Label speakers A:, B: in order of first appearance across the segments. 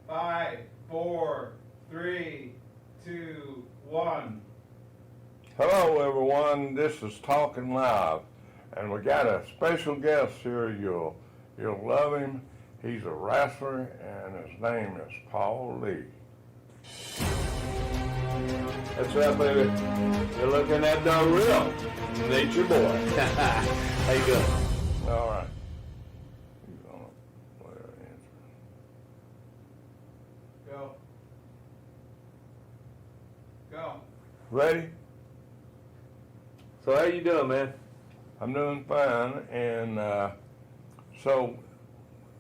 A: 5, 4, 3, 2, 1.
B: Hello everyone, this is Talkin Live, and we got a special guest here. You'll love him. He's a wrestler, and his name is Paul Lee.
C: That's right, baby. You're looking at the real nature boy. How you doing?
B: All right. He's gonna let her answer.
A: Go. Go.
B: Ready?
C: So how you doing, man?
B: I'm doing fine, and so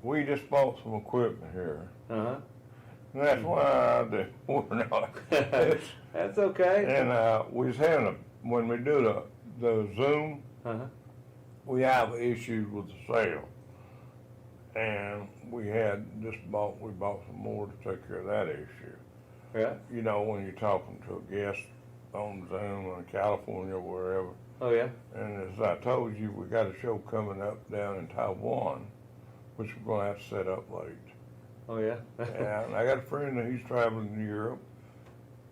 B: we just bought some equipment here.
C: Uh-huh.
B: And that's why we're not.
C: That's okay.
B: And we was having when we do the Zoom,
C: Uh-huh.
B: we have issues with the sale, and we bought some more to take care of that issue.
C: Yeah.
B: You know, when you're talking to a guest on Zoom in California or wherever.
C: Oh yeah.
B: And as I told you, we got a show coming up down in Taiwan, which we're going to have to set up late.
C: Oh yeah.
B: And I got a friend that he's traveling to Europe,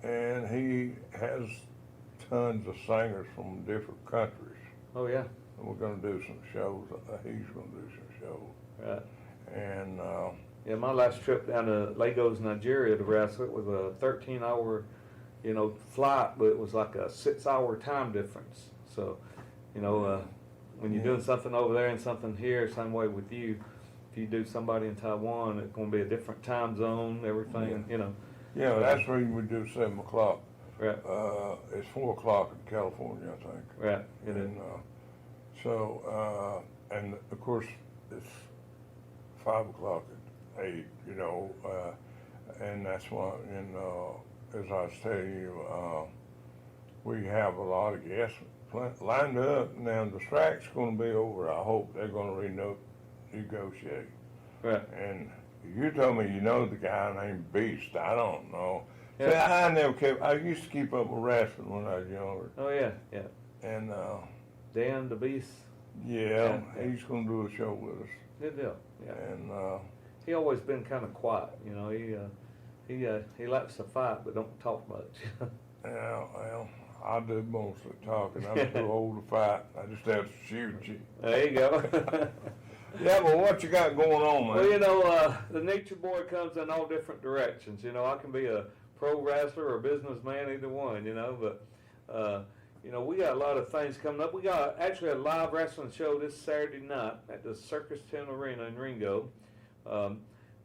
B: and he has tons of singers from different countries.
C: Oh yeah.
B: And we're going to do some shows. He's going to do some shows.
C: Right.
B: And
C: Yeah, my last trip down to Lagos, Nigeria to wrestle, it was a 13-hour, flight, but it was like a 6-hour time difference. So, when you're doing something over there and something here, same way with you. If you do somebody in Taiwan, it's going to be a different time zone, everything,
B: yeah, that's where we do 7 o'clock.
C: Right.
B: It's 4 o'clock in California, I think.
C: Right.
B: And and of course it's 5 o'clock at 8. And that's why. And as I was telling you, we have a lot of guests lined up. Now the strike's going to be over. I hope they're going to negotiate.
C: Right.
B: And you told me you know the guy named Beast. I don't know.
C: Yeah.
B: See, I never kept. I used to keep up with wrestling when I was younger.
C: Oh yeah, yeah.
B: And
C: Dan the Beast.
B: yeah,
C: Yeah.
B: he's going to do a show with us.
C: Good deal. Yeah.
B: And
C: He always been kind of quiet, He likes to fight, but don't talk much.
B: yeah, well, I do most of the talking. I'm too old to fight. I just have to shoot you.
C: There you go.
B: Yeah, but what you got going on, man?
C: Well, the nature boy comes in all different directions. I can be a pro wrestler or a businessman, either one. But we got a lot of things coming up. We got actually a live wrestling show this Saturday night at the Circus Tent Arena in Ringo.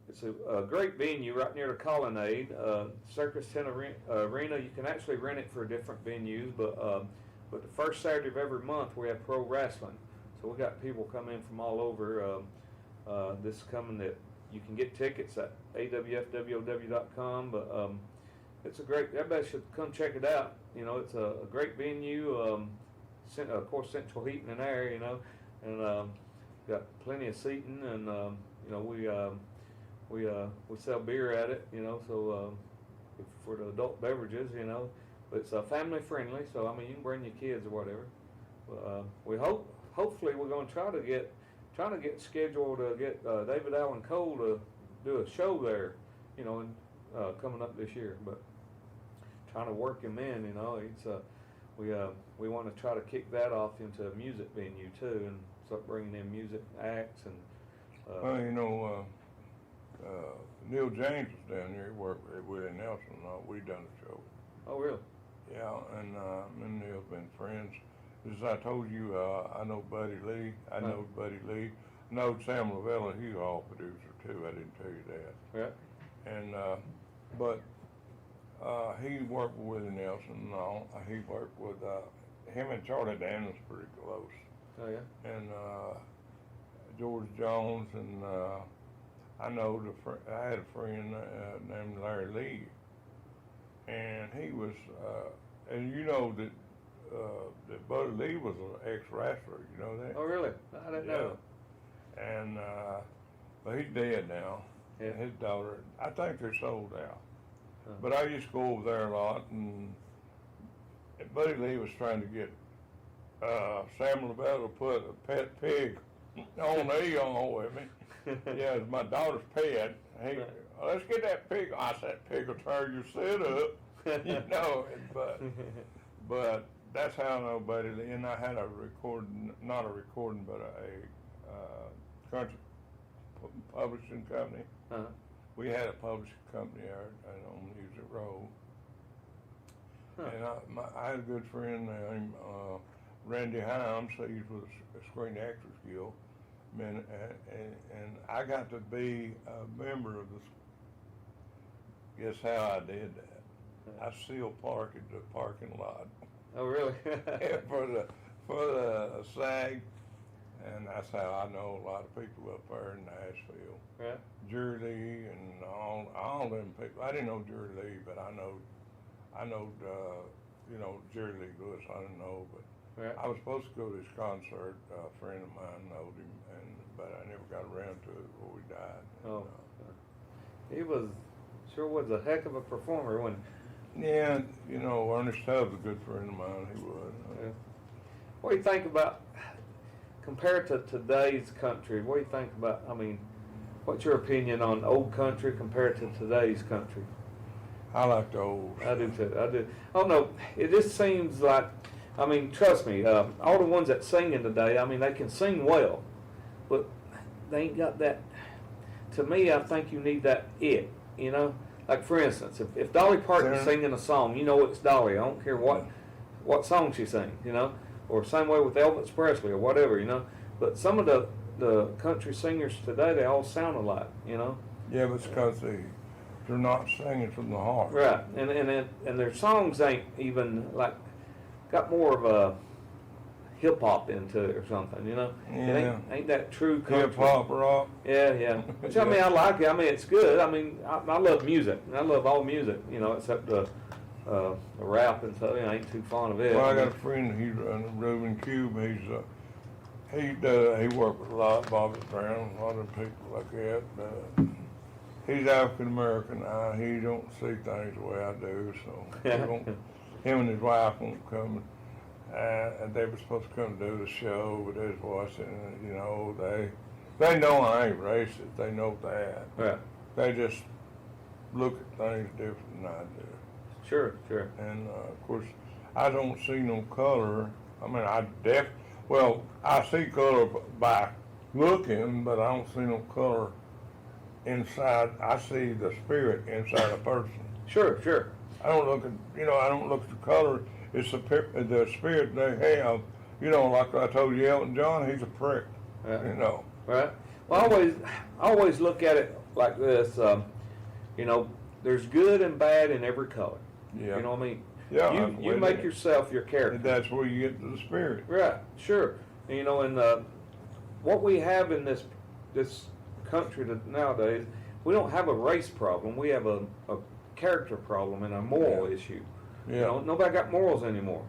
C: It's a great venue right near the Colonnade. Circus Tent Arena. You can actually rent it for different venues, but the first Saturday of every month we have pro wrestling. So we got people coming in from all over. This coming that you can get tickets at awfwow.com, but it's a great. Everybody should come check it out. It's a great venue. Of course, central heating and air. And got plenty of seating, and we sell beer at it. So for the adult beverages. But it's family friendly. So you can bring your kids or whatever. We hopefully we're going to try to get scheduled to get David Allen Cole to do a show there, coming up this year. But trying to work him in, it's we want to try to kick that off into a music venue too, and start bringing in music acts and.
B: Well, Neil James was down here. He worked with Willie Nelson. We done a show.
C: Oh really?
B: Yeah, and me and Neil's been friends. As I told you, I know Buddy Lee. I know Buddy Lee. I know Sam Lavella. He's a hall producer too. I didn't tell you that.
C: Yeah.
B: And but he worked with Willie Nelson and all. He worked with him and Charlie Daniels pretty close.
C: Oh yeah.
B: And George Jones and I know I had a friend named Larry Lee, and he was and that Buddy Lee was an ex-wrestler, you know that?
C: Oh, really? I didn't know.
B: And, but he's dead now.
C: Yeah.
B: And his daughter, I think they're sold out.
C: Huh.
B: But I used to go over there a lot, and Buddy Lee was trying to get Sam Lavelle to put a pet pig on the with me. Yeah, it's my daughter's pet. He, let's get that pig. I said, pig will tear your set up, you know. But that's how nobody. And I had a recording, not a recording, but a country publishing company.
C: Uh-huh.
B: We had a publishing company on Music Row.
C: Huh.
B: And I had a good friend named Randy Himes. He's with the Screen Actors Guild. And I got to be a member of this. Guess how I did that? I still park at the parking lot.
C: Oh, really?
B: for the SAG, and that's how I know a lot of people up there in Nashville.
C: Right.
B: Jerry Lee and all them people. I didn't know Jerry Lee, but I know Jerry Lee Lewis. I didn't know, but
C: Right.
B: I was supposed to go to his concert. A friend of mine knowed him, but I never got around to it before he died.
C: Oh, he was a heck of a performer, wasn't he?
B: Yeah, Ernest Tubbs, a good friend of mine. He was.
C: Yeah. What do you think about, compared to today's country, what do you think about, what's your opinion on old country compared to today's country?
B: I like the old.
C: I do too, I do. I don't know, it just seems like, trust me, all the ones that singing today, they can sing well, but they ain't got that, to me, I think you need that it, Like, for instance, if Dolly Parton's singing a song, it's Dolly. I don't care what song she sings, or same way with Elvis Presley or whatever, But some of the country singers today, they all sound alike,
B: Yeah, but it's because they're not singing from the heart.
C: Right, and their songs ain't even, got more of a hip-hop into it or something,
B: Yeah.
C: It ain't that true country.
B: Hip-hop, rock.
C: Yeah. Which, I like it. It's good. I love music. I love all music, except the rap and stuff. I ain't too fond of it.
B: Well, I got a friend, he's Reuben Cube. He worked with a lot of Bobby Brown, a lot of people like that. He's African American. He don't see things the way I do, so him and his wife won't come. And they were supposed to come do the show with his voice, and they know I ain't racist. They know that.
C: Right.
B: They just look at things different than I do.
C: Sure.
B: And of course, I don't see no color. I see color by looking, but I don't see no color inside. I see the spirit inside a person.
C: Sure.
B: I don't look at the color. It's the spirit they have. Like I told you, Elton John, he's a prick.
C: Right. Right. Well, I always look at it like this. There's good and bad in every color.
B: Yeah.
C: You know what I mean?
B: Yeah.
C: You make yourself your character.
B: And that's where you get to the spirit.
C: Right. Sure. And what we have in this country nowadays, we don't have a race problem. We have a character problem and a moral issue.
B: Yeah.
C: Nobody got morals anymore.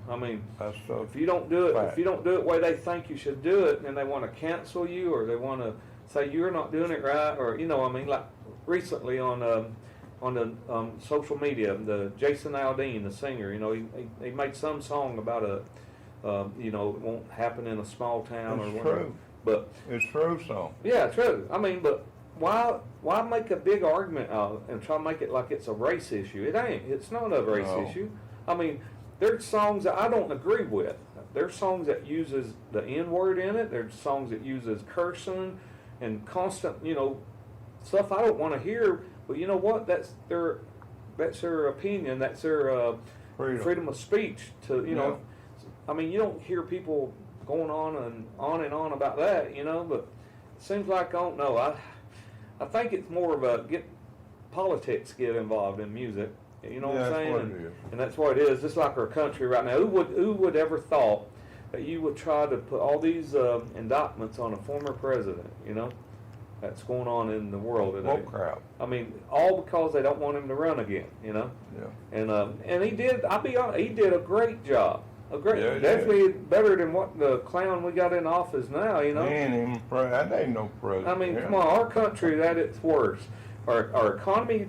B: That's so
C: if you don't do it,
B: fact.
C: if you don't do it the way they think you should do it, then they want to cancel you, or they want to say you're not doing it right, or like recently on the social media, the Jason Aldean, the singer, he made some song about it won't happen in a small town or whatever.
B: True.
C: But
B: it's true, so.
C: Yeah, true. But why make a big argument out of it and try to make it like it's a race issue? It ain't. It's not a race issue. There's songs that I don't agree with. There's songs that uses the N-word in it. There's songs that uses cursing and constant, stuff I don't want to hear. But you know what? That's their opinion. That's their freedom of speech. You don't hear people going on and on about that. But it seems like I don't know. I think it's more of politics get involved in music. You know what I'm saying?
B: That's what it is.
C: And that's what it is. Just like our country right now. Who would ever thought that you would try to put all these indictments on a former president? That's going on in the world today.
B: Oh crap!
C: All because they don't want him to run again.
B: Yeah.
C: And he did. I'll be honest. He did a great job. Definitely better than what the clown we got in office now.
B: Man, that ain't no president.
C: Come on, our country at its worst. Our economy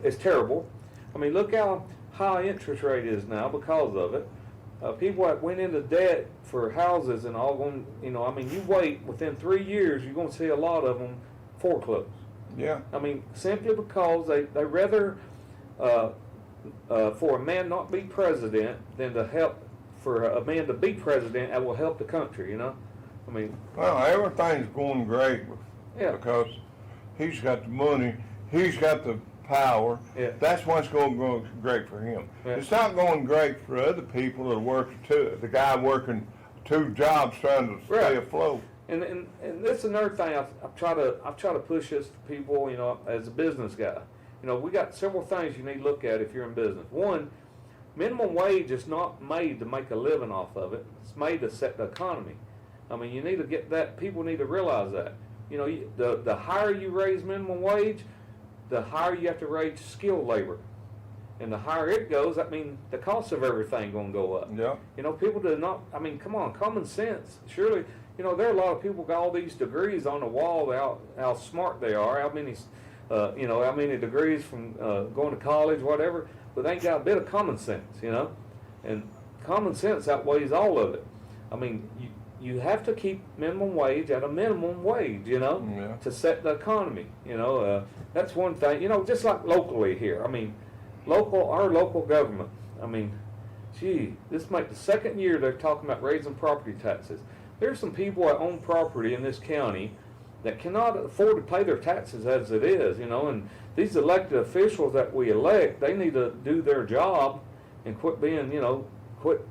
C: is terrible. Look how high interest rate is now because of it. People that went into debt for houses and all going, you wait within 3 years, you're going to see a lot of them foreclosed.
B: Yeah.
C: I mean, simply because they rather for a man not be president than to help for a man to be president that will help the country, you know? I mean,
B: Well, everything's going great
C: yeah.
B: because he's got the money, he's got the power.
C: Yeah.
B: That's what's going to go great for him.
C: Yeah.
B: It's not going great for other people that work the guy working 2 jobs trying to stay
C: Right.
B: afloat.
C: And this is another thing I've tried to push this to people, you know, as a business guy. You know, we got several things you need to look at if you're in business. One, minimum wage is not made to make a living off of it. It's made to set the economy. I mean, you need to get that. People need to realize that. You know, the higher you raise minimum wage, the higher you have to raise skilled labor. And the higher it goes, that means the cost of everything going to go up.
B: Yeah.
C: You know, people do not, I mean, come on, common sense. Surely, you know, there are a lot of people got all these degrees on the wall, how smart they are, how many, you know, how many degrees from going to college, whatever, but they ain't got a bit of common sense, you know? And common sense outweighs all of it. I mean, you have to keep minimum wage at a minimum wage, you know,
B: Yeah.
C: to set the economy, you know. That's one thing, you know, just like locally here. I mean, our local government, I mean, gee, this might the second year they're talking about raising property taxes. There's some people that own property in this county that cannot afford to pay their taxes as it is, you know, and these elected officials that we elect, they need to do their job and quit being, you know, quit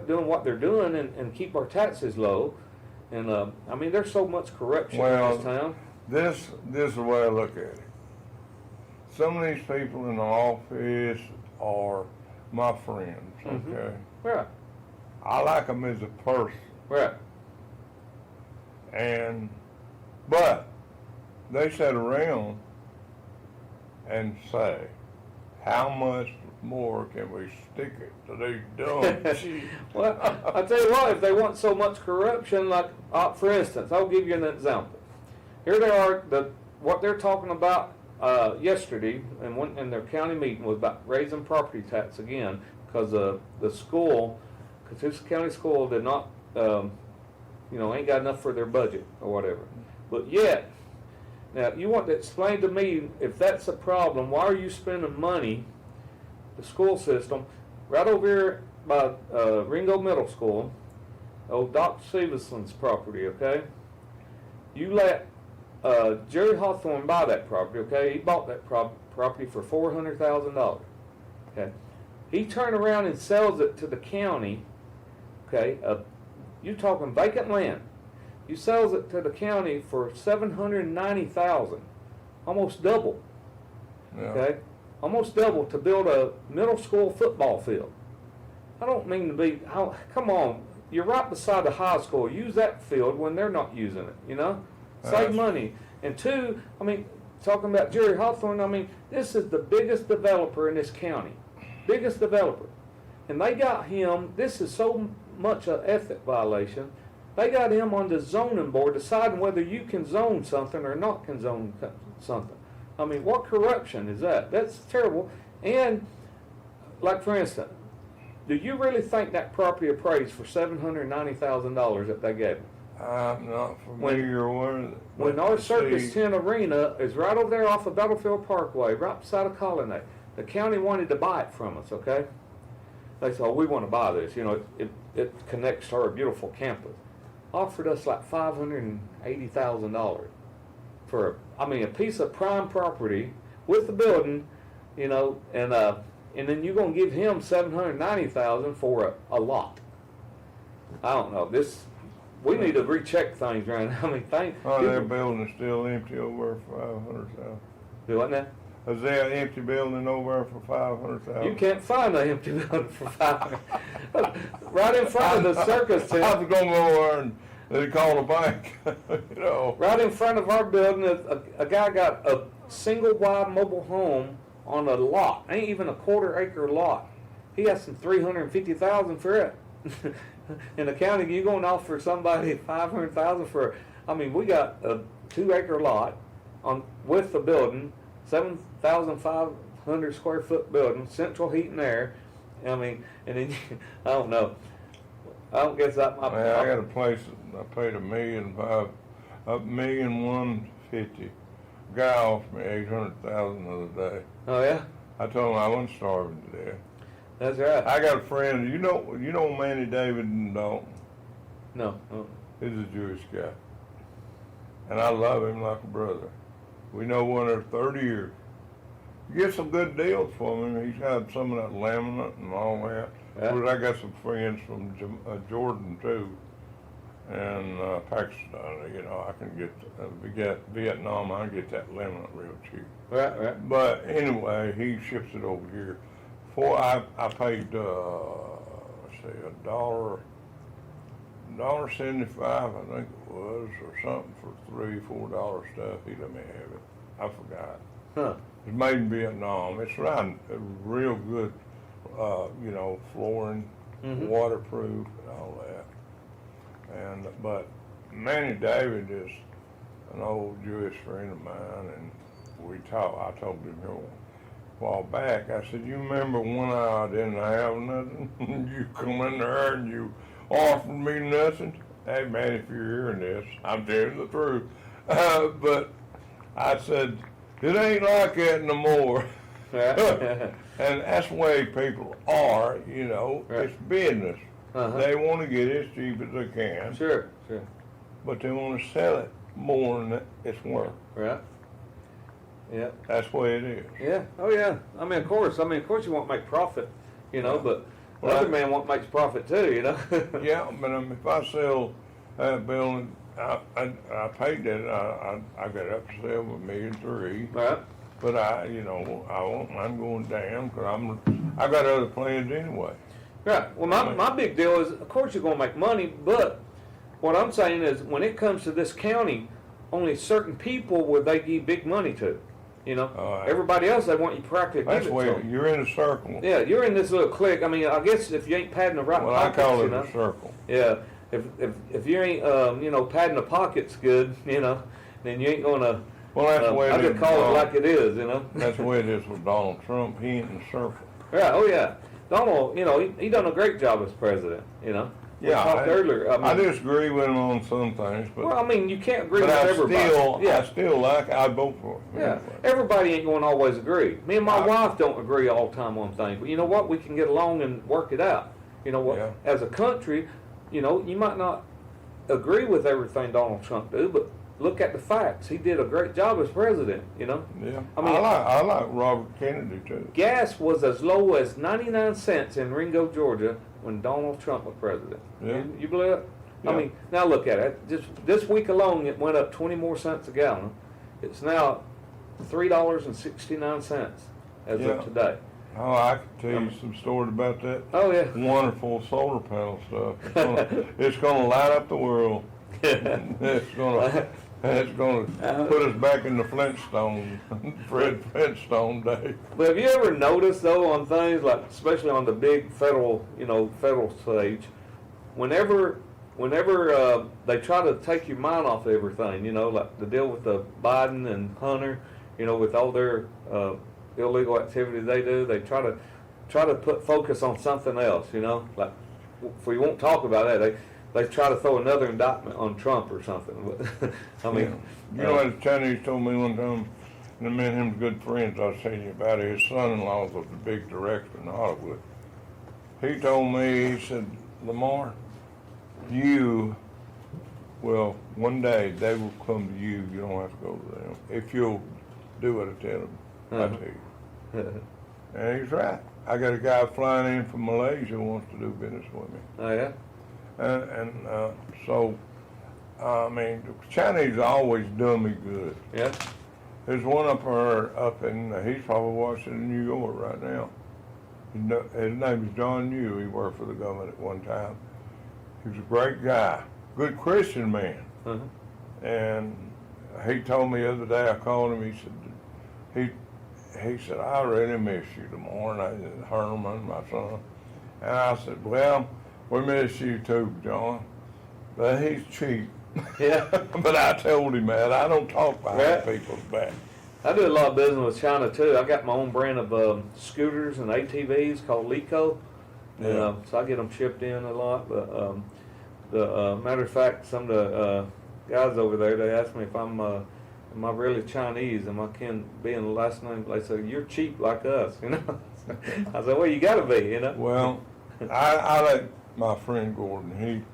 C: doing what they're doing and keep our taxes low. And I mean, there's so much corruption in this town.
B: This is the way I look at it. Some of these people in the office are my friends,
C: Mhm.
B: okay?
C: Right,
B: I like them as a person.
C: right.
B: But they sit around and say, how much more can we stick it to these dumb
C: Well, I tell you what, if they want so much corruption, like, for instance, I'll give you an example. Here they are, what they're talking about yesterday in their county meeting was about raising property tax again because the school, because this county school did not, you know, ain't got enough for their budget or whatever. But yet, now you want to explain to me if that's a problem, why are you spending money, the school system, right over here by Ringo Middle School, old Doc Stevenson's property, okay? You let Jerry Hawthorne buy that property, okay? He bought that property for $400,000, okay? He turned around and sells it to the county, okay? You're talking vacant land. He sells it to the county for $790,000, almost double,
B: Yeah.
C: okay? Almost double to build a middle school football field. I don't mean to be, come on, you're right beside the high school. Use that field when they're not using it, you know? Save money. And two, I mean, talking about Jerry Hawthorne, I mean, this is the biggest developer in this county. Biggest developer. And they got him, this is so much an ethic violation, they got him on the zoning board deciding whether you can zone something or not can zone something. I mean, what corruption is that? That's terrible. And, like for instance, do you really think that property appraised for $790,000 that they gave him?
B: I'm not familiar with it.
C: When our Circus Tent Arena is right over there off of Battlefield Parkway, right beside of Colonnade, the county wanted to buy it from us, okay? They said, oh, we want to buy this. You know, it connects to our beautiful campus. Offered us like $580,000 for, a piece of prime property with the building, you know, and then you're going to give him $790,000 for a lot. I don't know. We need to recheck things around. I mean,
B: Their building's still empty over for 500,000.
C: Do what now?
B: Is there an empty building over for 500,000?
C: You can't find an empty building for 500. Right in front of the circus tent.
B: I was going to go over and they call a bank, you know.
C: Right in front of our building, a guy got a single wide mobile home on a lot. Ain't even a quarter-acre lot. He got some $350,000 for it. In the county, you going to offer somebody $500,000 for? We got a 2-acre lot with the building, 7,500 square foot building, central heat and air. And then I don't know. I don't guess that.
B: I got a place that I paid $1,150,000 guy offered me $800,000 the other day.
C: Oh yeah,
B: I told him I wasn't starving to death.
C: that's right.
B: I got a friend. You know Manny David in Dalton.
C: No,
B: He's a Jewish guy, and I love him like a brother. We know one another 30 years. You get some good deals from him. He's got some of that laminate and all that.
C: Yeah.
B: But I got some friends from Jordan too, and Pakistan. You know, I can get Vietnam. I can get that laminate real cheap.
C: right.
B: But anyway, he ships it over here. I paid let's see, $1.75, I think it was, or something for $3-4 stuff. He let me have it. I forgot.
C: Huh.
B: It's made in Vietnam. It's around real good, flooring, waterproof, and all that. But Manny David is an old Jewish friend of mine, and I told him a while back. I said, "You remember when I didn't have nothing? You come in there and you offered me nothing." Hey man, if you're hearing this, I'm telling the truth. But I said, it ain't like that no more. And that's the way people are,
C: Right.
B: It's business.
C: Uh-huh.
B: They want to get it as cheap as they can,
C: Sure.
B: but they want to sell it more than it's worth.
C: Right. Yeah.
B: That's the way it is.
C: Yeah. Oh yeah. Of course you want to make profit, but the
B: Well,
C: other man makes profit too,
B: Yeah, but if I sell that building, I paid that. I got up to sell $1.3 million.
C: Right.
B: But I won't mind going down because I got other plans anyway.
C: Right. Well, my big deal is, of course, you're going to make money, but what I'm saying is, when it comes to this county, only certain people will they give big money to. Everybody else, they want you practically
B: That's
C: give it
B: where
C: to 'em.
B: you're in a circle.
C: Yeah, you're in this little clique. I guess if you ain't padding the right
B: Well,
C: pockets,
B: I call it a circle.
C: Yeah. If you ain't padding the pockets good, then you ain't gonna.
B: Well, that's the way
C: I
B: it is.
C: just call it like it is,
B: That's the way it is with Donald Trump. He ain't in the circle.
C: Yeah. Oh yeah. Donald, he done a great job as president. We talked earlier.
B: I disagree with him on some things, but
C: you can't agree with
B: I
C: everybody.
B: still I'd vote for him.
C: Yeah,
B: Anyway.
C: everybody ain't going to always agree. Me and my wife don't agree all the time on things, but you know what? We can get along and work it out. You know what?
B: Yeah.
C: As a country, you might not agree with everything Donald Trump do, but look at the facts. He did a great job as president.
B: Yeah.
C: I
B: I like Robert Kennedy too.
C: gas was as low as 99 cents in Ringo, Georgia, when Donald Trump was president.
B: Yeah.
C: You believe it?
B: Yeah.
C: Now look at it. Just this week alone, it went up 20 more cents a gallon. It's now $3.69 as of today.
B: Oh, I can tell you some stories about that.
C: Oh yeah.
B: Wonderful solar panel stuff. It's gonna light up the world. It's gonna put us back in the Flintstone, Fred Flintstone day.
C: But have you ever noticed though on things like, especially on the big federal stage, whenever they try to take your mind off everything, like the deal with the Biden and Hunter, with all their illegal activity they do, they try to put focus on something else, like if we won't talk about that, they try to throw another indictment on Trump or something. But
B: You know what the Chinese told me one time, and me and him's good friends, I was telling you about it. His son-in-law was the big director in Hollywood. He told me, he said, Lamar, one day they will come to you. You don't have to go to them. If you'll do what I tell them, I tell you. And he's right. I got a guy flying in from Malaysia who wants to do business with me.
C: Oh yeah.
B: So, the Chinese always done me good.
C: Yeah.
B: There's one he's probably watching in New York right now. His name is John New. He worked for the government at one time. He was a great guy, good Christian man. And he told me the other day, I called him, he said, I really miss you tomorrow, and Herman, my son. And I said, well, we miss you too, John. But he's cheap.
C: Yeah.
B: But I told him that. I don't talk behind people's back.
C: I do a lot of business with China too. I got my own brand of scooters and ATVs called Lico.
B: Yeah.
C: So I get them shipped in a lot. But matter of fact, some of the guys over there, they asked me if I'm Am I really Chinese? Am I being the last name? They say, you're cheap like us, you know. I said, well, you got to be, you know.
B: Well, I let my friend Gordon,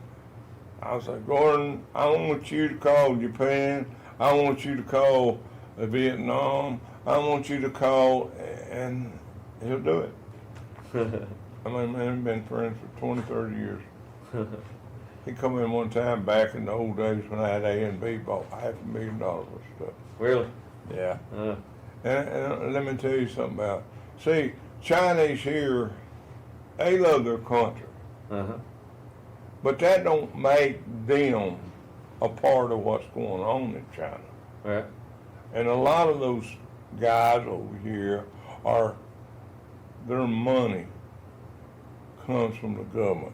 B: I was like, Gordon, I want you to call Japan. I want you to call Vietnam. I want you to call, and he'll do it. I mean, man, we've been friends for 20, 30 years. He come in one time back in the old days when I had A&B, bought $500,000 worth of stuff.
C: Really?
B: Yeah. And let me tell you something about it. See, Chinese here, they love their country. But that don't make them a part of what's going on in China.
C: Right.
B: And a lot of those guys over here their money comes from the government.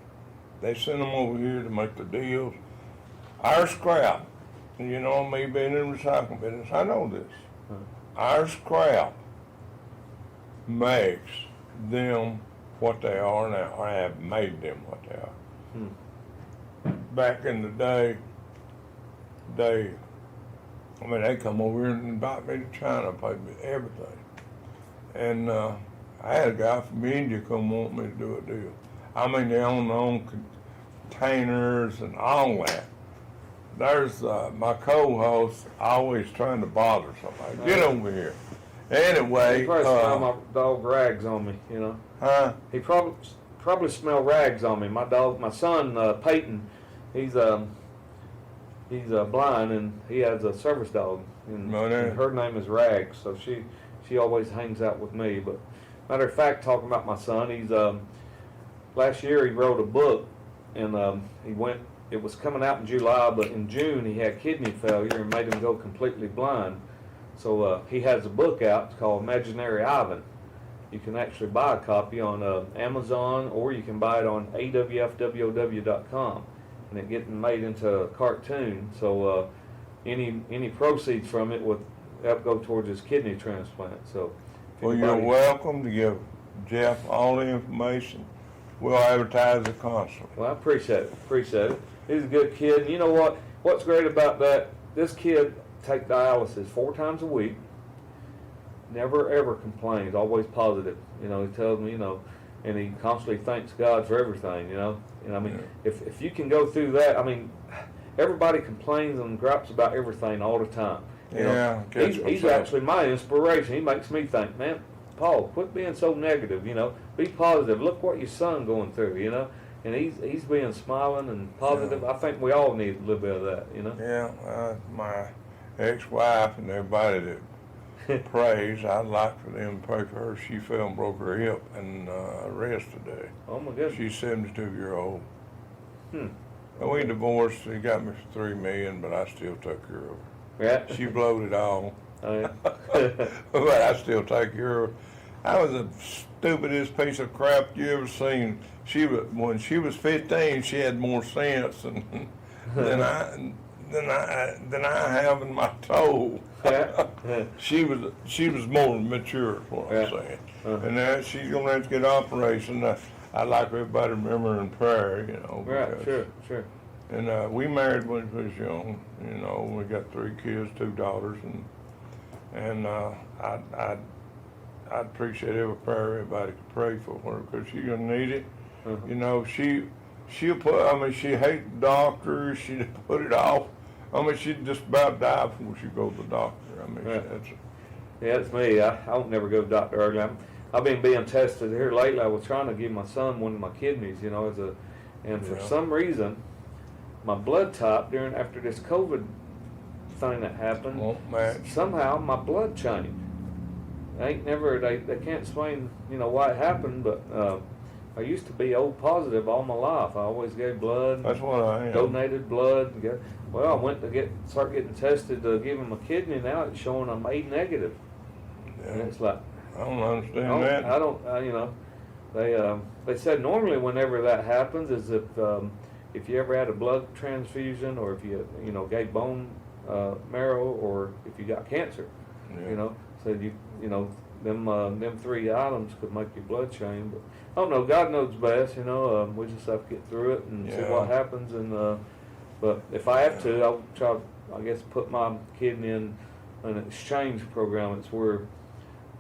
B: They send them over here to make the deals. Our scrap, you know me being in the recycling business, I know this. Our scrap makes them what they are now, or have made them what they are. Back in the day, they come over here and invite me to China, pay me everything. And I had a guy from India come want me to do a deal. I mean, they own their own containers and all that. There's my co-host always trying to bother somebody. Get over here. Anyway.
C: He probably smell my dog rags on me, you know.
B: Huh?
C: He probably smell rags on me. My son Peyton, he's blind and he has a service dog, and her name is Rags. So she always hangs out with me. But matter of fact, talking about my son, he's last year he wrote a book, and it was coming out in July, but in June he had kidney failure and made him go completely blind. So he has a book out. It's called Imaginary Ivan. You can actually buy a copy on Amazon, or you can buy it on awfwow.com, and it getting made into a cartoon. So any proceeds from it would help go towards his kidney transplant. So,
B: well, you're welcome to give Jeff all the information. We'll advertise it constantly.
C: Well, I appreciate it. He's a good kid. And you know what? What's great about that? This kid takes dialysis 4 times a week. Never ever complains. Always positive. You know, he tells me, you know, and he constantly thanks God for everything. You know, and I mean, if you can go through that, I mean, everybody complains and gripes about everything all the time. You know, he's actually my inspiration. He makes me think, man, Paul, quit being so negative. You know, be positive. Look what your son going through. You know, and he's being smiling and positive. I think we all need a little bit of that. You know.
B: Yeah, my ex-wife and everybody that prays, I'd like for them to pray for her. She fell and broke her hip and rest today.
C: Oh my goodness.
B: She's 72-year-old. And we divorced. He got me for $3 million, but I still took care of her.
C: Yeah.
B: She blowed it all.
C: Oh, yeah.
B: But I still take care of her. I was the stupidest piece of crap you ever seen. When she was 15, she had more sense than I have in my toe. She was more mature, is what I'm saying. And now she's gonna have to get an operation. I'd like everybody to remember in prayer, you know.
C: Right, sure.
B: And we married when we was young, you know. We got 3 kids, 2 daughters, and I'd appreciate every prayer everybody could pray for her, because she's gonna need it. You know, she'll put. I mean, she hates doctors. She put it off. I mean, she'd just about die before she go to the doctor. I mean,
C: that's me. I don't never go to the doctor early. I've been being tested here lately. I was trying to give my son one of my kidneys, you know, and for some reason, my blood type after this COVID thing that happened, somehow my blood changed. They can't explain, you know, why it happened, but I used to be O positive all my life. I always gave blood.
B: That's what I am.
C: Donated blood. Well, I went to start getting tested to give him a kidney. Now it's showing I'm A negative.
B: Yeah.
C: And it's like,
B: I don't understand that.
C: I don't. You know, they said normally whenever that happens is if you ever had a blood transfusion, or if you know gave bone marrow, or if you got cancer.
B: Yeah.
C: You know, so you know them 3 items could make your blood change. But I don't know. God knows best. You know, we just have to get through it and see what happens. And but if I have to, I'll try. I guess put my kidney in an exchange program. It's where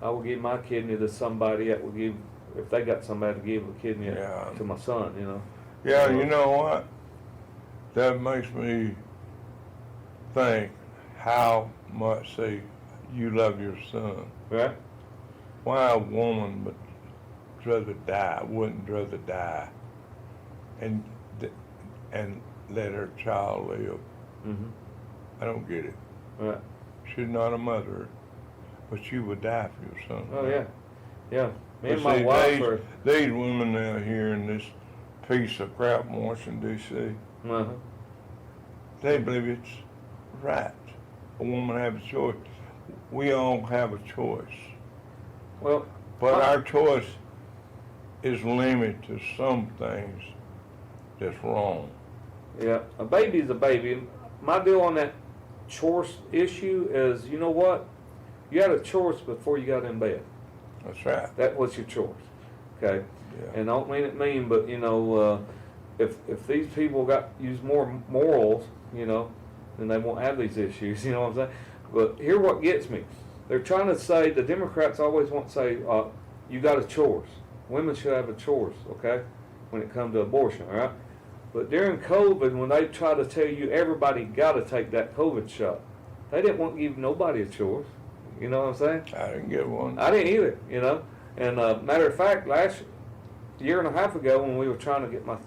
C: I will give my kidney to somebody that will give, if they got somebody to give a kidney
B: Yeah.
C: to my son, you know.
B: Yeah, you know what? That makes me think how much, say, you love your son.
C: Right?
B: Why a woman would rather die, wouldn't rather die, and and let her child live.
C: Mm-hmm.
B: I don't get it.
C: Right.
B: She's not a mother, but she would die for your son.
C: Oh yeah, yeah. Me
B: But
C: and my
B: see,
C: wife are.
B: these women out here in this piece of crap in Washington D.C.,
C: Uh-huh.
B: they believe it's right. A woman have a choice. We all have a choice,
C: Well,
B: but our choice is limited to some things that's wrong.
C: yeah, a baby's a baby. My deal on that chores issue is, you know what? You had a choice before you got in bed.
B: That's right.
C: That was your choice. Okay.
B: Yeah.
C: And I don't mean it mean, but you know, if these people use more morals, you know, then they won't have these issues. You know what I'm saying? But here, what gets me, they're trying to say, the Democrats always want to say, you got a choice. Women should have a choice, okay, when it comes to abortion, all right? But during COVID, when they try to tell you everybody got to take that COVID shot, they didn't want to give nobody a choice. You know what I'm saying?
B: I didn't get one.
C: I didn't either, you know. And matter of fact, last year and a half ago, when we were trying to get my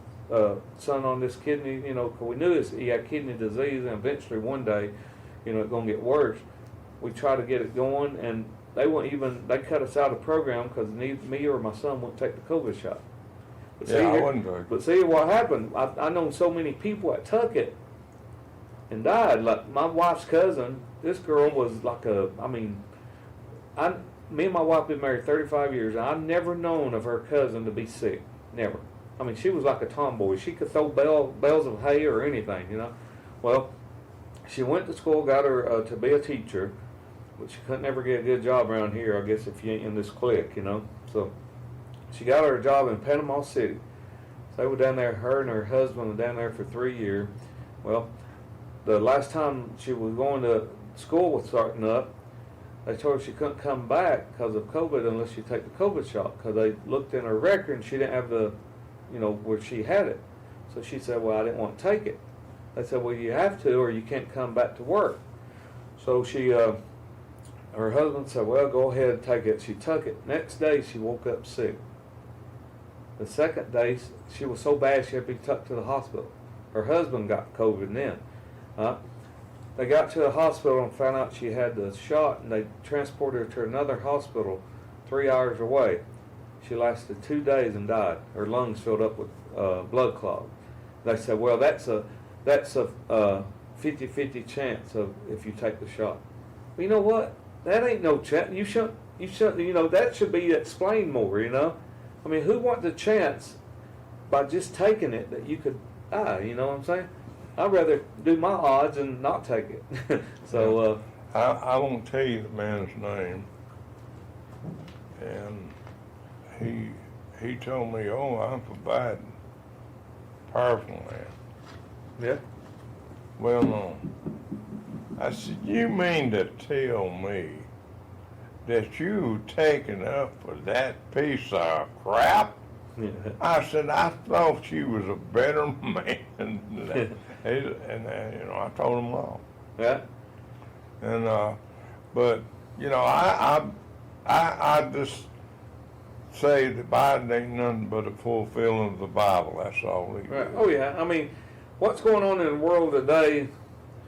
C: son on this kidney, you know, 'cause we knew he had kidney disease, and eventually one day, you know, it's going to get worse. We tried to get it going, and they cut us out of the program because me or my son wouldn't take the COVID shot. But
B: Yeah, I wouldn't take it.
C: But see what happened, I know so many people that took it and died. Like my wife's cousin, this girl was like me and my wife been married 35 years, and I've never known of her cousin to be sick. Never. I mean, she was like a tomboy. She could throw bales of hay or anything, you know. Well, she went to school, got her to be a teacher, but she couldn't ever get a good job around here, I guess, if you ain't in this clique, you know. So she got her a job in Panama City. So they were down there, her and her husband were down there for 3 years. Well, the last time she was going to school was starting up, they told her she couldn't come back because of COVID unless she take the COVID shot, because they looked in her record and she didn't have the, you know, where she had it. So she said, well, I didn't want to take it. They said, well, you have to or you can't come back to work. So she, her husband said, well, go ahead and take it. She took it. Next day, she woke up sick. The second day, she was so bad she had to be tucked to the hospital. Her husband got COVID then. They got to the hospital and found out she had the shot, and they transported her to another hospital 3 hours away. She lasted 2 days and died. Her lungs filled up with blood clots. They said, well, that's a 50-50 chance of if you take the shot. Well, you know what? That ain't no chance. You shouldn't, you know, that should be explained more, you know? I mean, who wants the chance by just taking it that you could die, you know what I'm saying? I'd rather do my odds and not take it. So,
B: I won't tell you the man's name, and he told me, oh, I'm providing powerful man.
C: yeah.
B: Well known. I said, you mean to tell me that you taking up for that piece of crap?
C: Yeah.
B: I said, I thought you was a better man than that. And you know, I told him all.
C: Yeah.
B: And but you know, I just say that Biden ain't nothing but a fulfilling of the Bible. That's all he
C: Right.
B: is.
C: Oh yeah. I mean, what's going on in the world today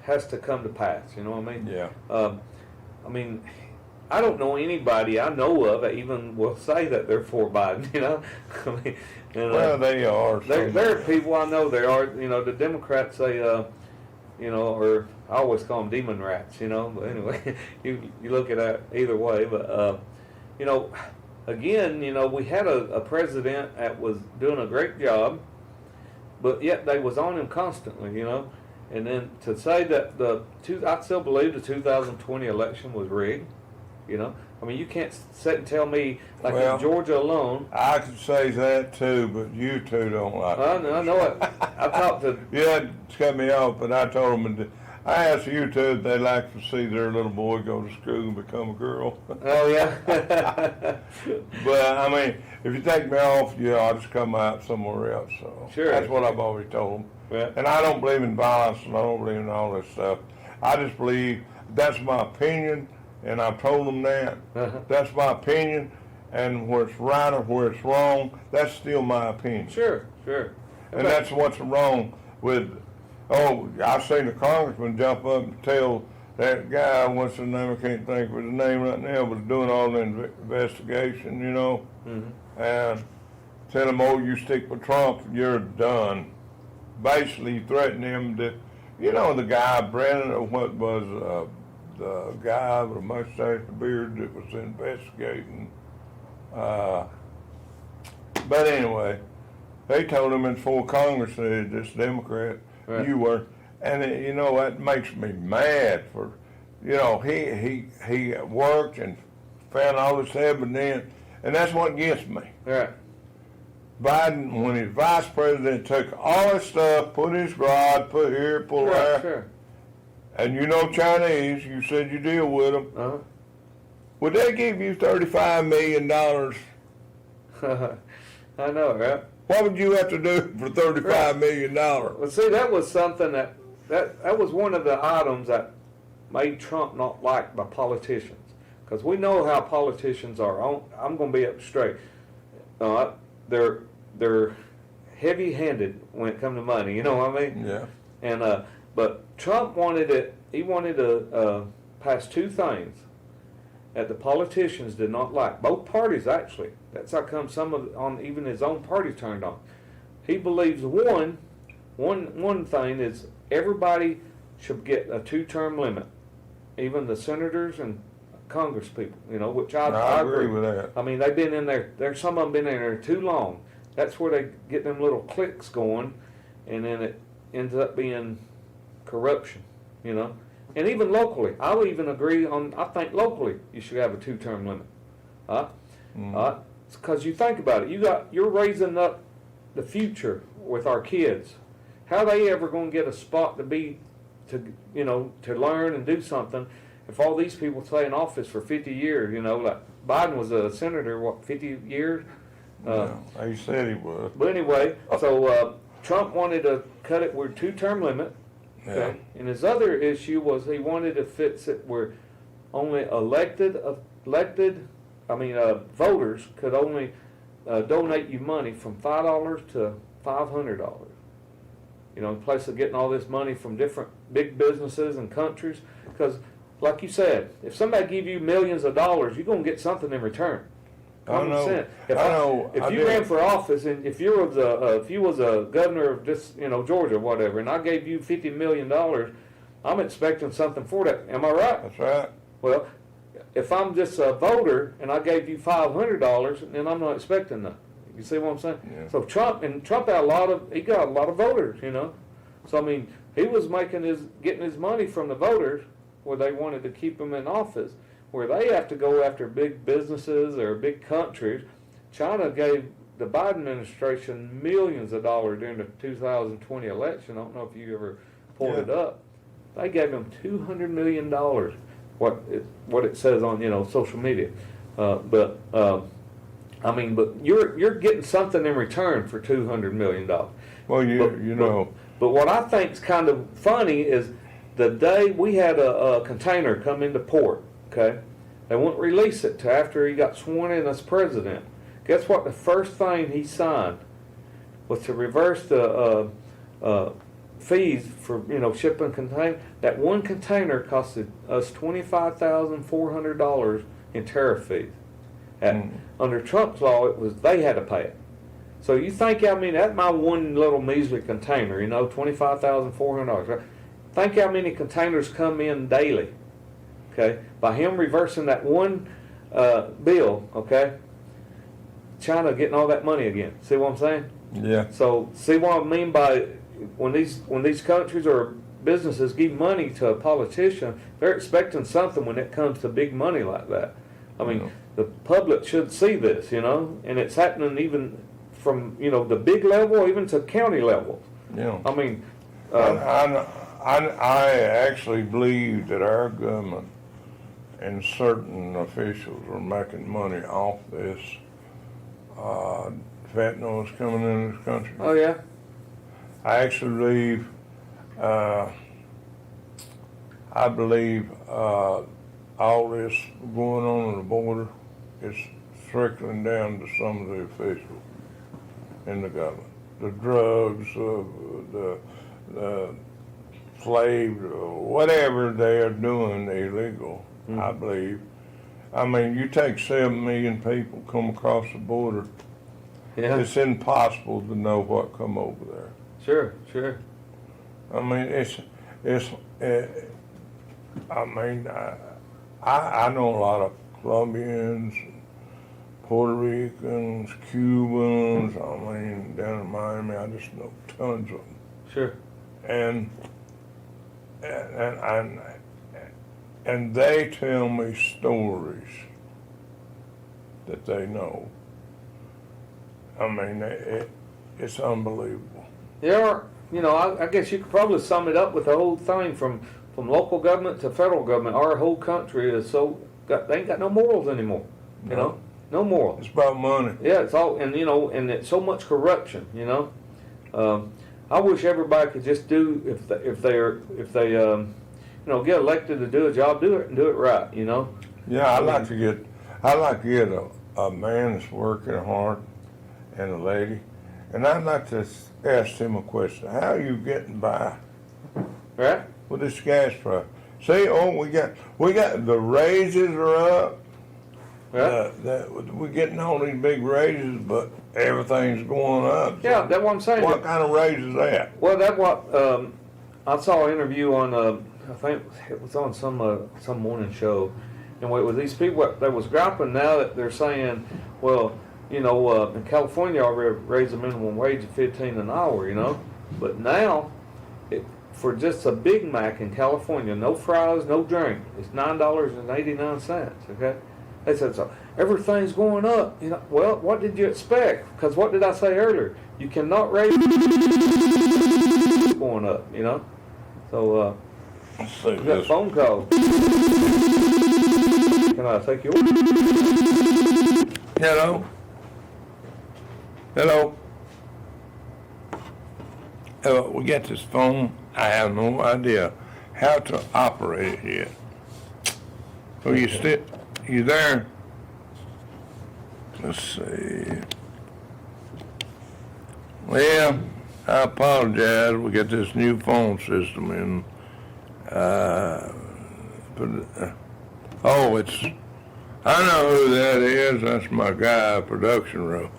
C: has to come to pass. You know what I mean?
B: Yeah.
C: I mean, I don't know anybody I know of that even will say that they're for Biden. You know? I mean, and,
B: Well, they are.
C: there are people I know there are. You know, the Democrats say, you know, or I always call them demon rats. You know, but anyway, you look at that either way. But you know, again, you know, we had a president that was doing a great job, but yet they was on him constantly. You know, and then to say that I still believe the 2020 election was rigged. You know, I mean, you can't sit and tell me, like in Georgia alone.
B: I could say that too, but you two don't like it.
C: I know it. I talked to.
B: You had to cut me off, but I told him I asked you too, they like to see their little boy go to school and become a girl.
C: Oh yeah.
B: But I mean, if you take me off, yeah, I'll just come out somewhere else. So
C: Sure.
B: that's what I've always told them.
C: Yeah.
B: And I don't believe in violence, and I don't believe in all this stuff. I just believe that's my opinion, and I've told them that.
C: Uh-huh.
B: That's my opinion, and where it's right or where it's wrong, that's still my opinion.
C: Sure.
B: And that's what's wrong with. Oh, I've seen a congressman jump up and tell that guy, what's his name, I can't think of his name right now, was doing all the investigation, you know, and tell him, oh, you stick with Trump, you're done. Basically threatened him to, you know, the guy, Brennan, or what was the guy with a mustache and beard that was investigating. But anyway, they told him in full Congress that this Democrat,
C: Right.
B: you were, and you know, that makes me mad for, you know, he worked and found all this evidence, and that's what gets me.
C: Right.
B: Biden, when his vice president, took all his stuff, put in his garage, put here, put there,
C: Sure.
B: and you know Chinese, you said you deal with them.
C: Uh-huh.
B: Would they give you $35 million?
C: I know, right?
B: What would you have to do for $35 million?
C: Well, see, that was something that was one of the items that made Trump not liked by politicians, because we know how politicians are. I'm going to be up straight. They're heavy-handed when it comes to money. You know what I mean?
B: Yeah.
C: And but Trump wanted it. He wanted to pass two things that the politicians did not like. Both parties, actually. That's how come some of even his own party turned on. He believes one thing is everybody should get a 2-term limit, even the senators and Congress people. You know, which I
B: agree with that.
C: I mean, they've been in there. There's some of them been in there too long. That's where they get them little cliques going, and then it ends up being corruption. You know. And even locally, I would even agree on. I think locally you should have a 2-term limit. Because you think about it, you're raising up the future with our kids. How are they ever going to get a spot to learn and do something if all these people stay in office for 50 years? You know, like Biden was a senator, 50 years?
B: Yeah, he said he was.
C: But anyway, so Trump wanted to cut it with 2-term limit. Okay.
B: Yeah.
C: And his other issue was he wanted to fix it where only voters could only donate you money from $5 to $500. You know, in place of getting all this money from different big businesses and countries. Because, like you said, if somebody give you millions of dollars, you're going to get something in return. Common sense. If you ran for office and if you was a governor of this, Georgia, whatever, and I gave you $50 million, I'm expecting something for that. Am I right?
B: That's right.
C: Well, if I'm just a voter and I gave you $500, then I'm not expecting that. You see what I'm saying?
B: Yeah.
C: So Trump got a lot of voters, So I mean, he was getting his money from the voters where they wanted to keep him in office. Where they have to go after big businesses or big countries. China gave the Biden administration millions of dollars during the 2020 election. I don't know if you ever pulled it up. They gave him $200 million. What it says on social media, but you're getting something in return for $200 million.
B: Well,
C: But what I think's kind of funny is the day we had a container come into port. Okay, they wouldn't release it till after he got sworn in as president. Guess what? The first thing he signed was to reverse the fees for shipping containers. That one container costed us $25,400 in tariff fees. Under Trump's law, they had to pay it. So you think that's my one little measly container, $25,400. Right? Think how many containers come in daily. Okay, by him reversing that one bill, okay, China getting all that money again. See what I'm saying?
B: Yeah.
C: So see what I mean by when these countries or businesses give money to a politician, they're expecting something when it comes to big money like that. I mean, the public should see this, and it's happening even from the big level even to county level.
B: Yeah.
C: I mean,
B: I actually believe that our government and certain officials are making money off this fentanyl that's coming in this country.
C: Oh yeah.
B: I actually believe, all this going on at the border is trickling down to some of the officials in the government. The drugs, the slaves, whatever they are doing illegal, I believe. I mean, you take 7 million people come across the border,
C: Yeah.
B: it's impossible to know what come over there.
C: Sure. Sure.
B: I mean, I know a lot of Colombians, Puerto Ricans, Cubans. I mean, down in Miami, I just know tons of them.
C: Sure.
B: And they tell me stories that they know. I mean, it's unbelievable.
C: Yeah, you know, I guess you could probably sum it up with the whole thing from local government to federal government. Our whole country is they ain't got no morals anymore. You know, no morals.
B: It's about money.
C: Yeah, it's all, and you know, and it's so much corruption. You know, I wish everybody could just do if they you know, get elected to do a job, do it and do it right. You know.
B: Yeah, I'd like to get a man that's working hard and a lady, and I'd like to ask him a question. How are you getting by
C: Right.
B: with this gas price? See, we got the raises are up.
C: Right.
B: We're getting all these big raises, but everything's going up.
C: Yeah, that's what I'm saying.
B: What kind of raise is that?
C: Well, that's what I saw an interview on. I think it was on some morning show, and with these people that was griping now that they're saying, well, you know, in California already raised the minimum wage to $15 an hour, you know, but now for just a Big Mac in California, no fries, no drink, it's $9.89. Okay, they said so. Everything's going up, you know. Well, what did you expect? Because what did I say earlier? You cannot raise going up, you know. So we got a phone call. Can I take your?
B: Hello? Hello? We got this phone. I have no idea how to operate it yet. So you there? Let's see. Well, I apologize. We got this new phone system in. I know who that is. That's my guy, production room.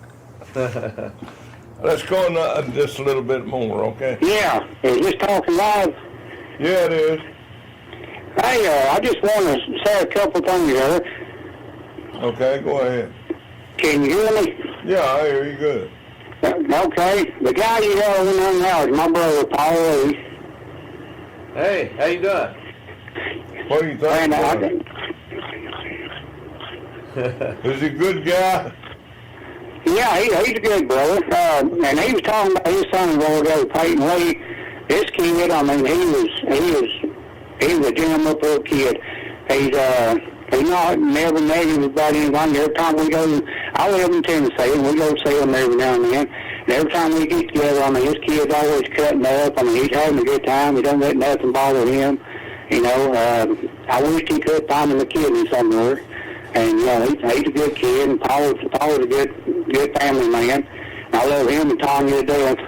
B: Let's go on just a little bit more, okay?
D: Yeah, is this Talkin live?
B: Yeah, it is.
D: Hey, I just want to say a couple things here.
B: Okay, go ahead.
D: Can you hear me?
B: Yeah, I hear you good.
D: Okay, the guy you have on now is my brother, Paul Lee.
C: Hey, how you doing?
B: What do you think?
D: And
B: Is he a good guy?
D: yeah, he's a good brother. And he was talking about his son-in-law, Peyton Lee. This kid, I mean, he was a jam up little kid. He's not never negative about anything. Every time we go, I live in Tennessee, and we go see him every now and then. And every time we get together, I mean, his kid's always cutting up. I mean, he's having a good time. He don't let nothing bother him. You know, I wish he could find him a kid somewhere. And, you know, he's a good kid, and Paul's a good family man. And I love him and Tanya to death.